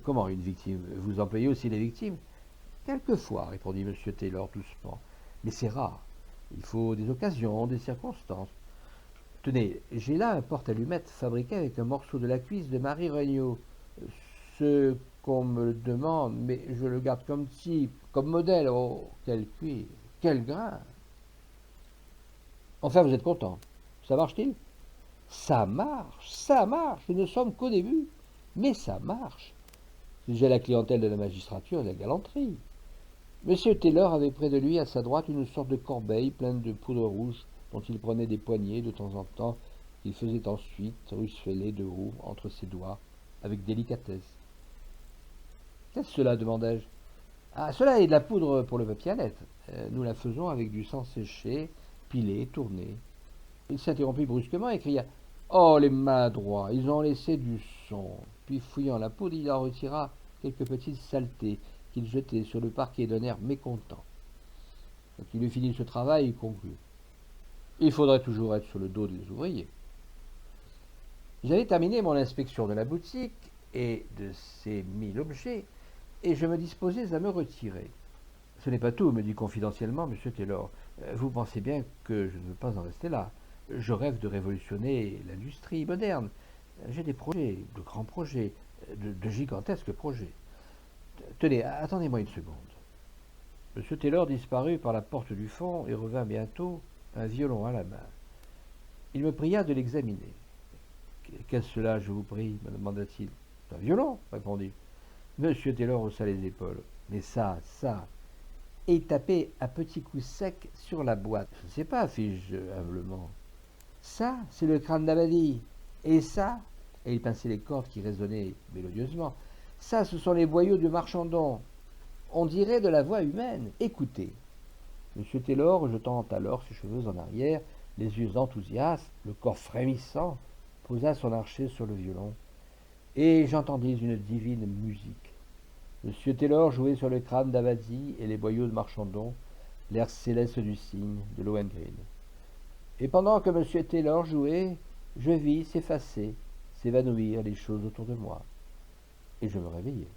Comment une victime? Vous employez aussi les victimes? Quelquefois, répondit M. Taylor doucement. Mais c'est rare. Il faut des occasions, des circonstances. Tenez, j'ai là un porte-allumettes fabriqué avec un morceau de la cuisse de Marie Regnault. Ce qu'on me le demande, mais je le garde comme type, comme modèle. Oh, quel cuir, quel grain! Enfin, vous êtes content. Ça marche-t-il? Ça marche. Nous ne sommes qu'au début. Mais ça marche. J'ai la clientèle de la magistrature et de la galanterie. Monsieur Taylor avait près de lui, à sa droite, une sorte de corbeille pleine de poudre rouge, dont il prenait des poignées de temps en temps, qu'il faisait ensuite ruisseler de haut entre ses doigts, avec délicatesse. Qu'est-ce cela? Demandai-je. Ah, cela est de la poudre pour le papier à lettres. Nous la faisons avec du sang séché, pilé, tourné. Il s'interrompit brusquement et cria: Oh, les maladroits, ils ont laissé du son. Puis, fouillant la poudre, il en retira quelques petites saletés qu'il jetait sur le parquet d'un air mécontent. Quand il eut fini ce travail, il conclut: Il faudrait toujours être sur le dos des ouvriers. J'avais terminé mon inspection de la boutique et de ses 1000 objets, et je me disposais à me retirer. Ce n'est pas tout, me dit confidentiellement M. Taylor. Vous pensez bien que je ne veux pas en rester là. Je rêve de révolutionner l'industrie moderne. J'ai des projets, de grands projets, de gigantesques projets. Tenez, attendez-moi une seconde. M. Taylor disparut par la porte du fond et revint bientôt, un violon à la main. Il me pria de l'examiner. « Qu'est-ce cela, je vous prie ?» me demanda-t-il. « Un violon, répondis. M. Taylor haussa les épaules. « Mais ça. » Et il tapait à petits coups secs sur la boîte. « Je ne sais pas, fis-je humblement. Ça, c'est le crâne d'Abadie. Et ça, et il pinçait les cordes qui résonnaient mélodieusement, ça, ce sont les boyaux du Marchandon. On dirait de la voix humaine. Écoutez. » M. Taylor, jetant alors ses cheveux en arrière, les yeux enthousiastes, le corps frémissant, posa son archet sur le violon, et j'entendis une divine musique. M. Taylor jouait sur le crâne d'Abadie et les boyaux de Marchandon, l'air céleste du cygne de Lohengrin. Et pendant que M. Taylor jouait, je vis s'effacer, s'évanouir les choses autour de moi, et je me réveillai.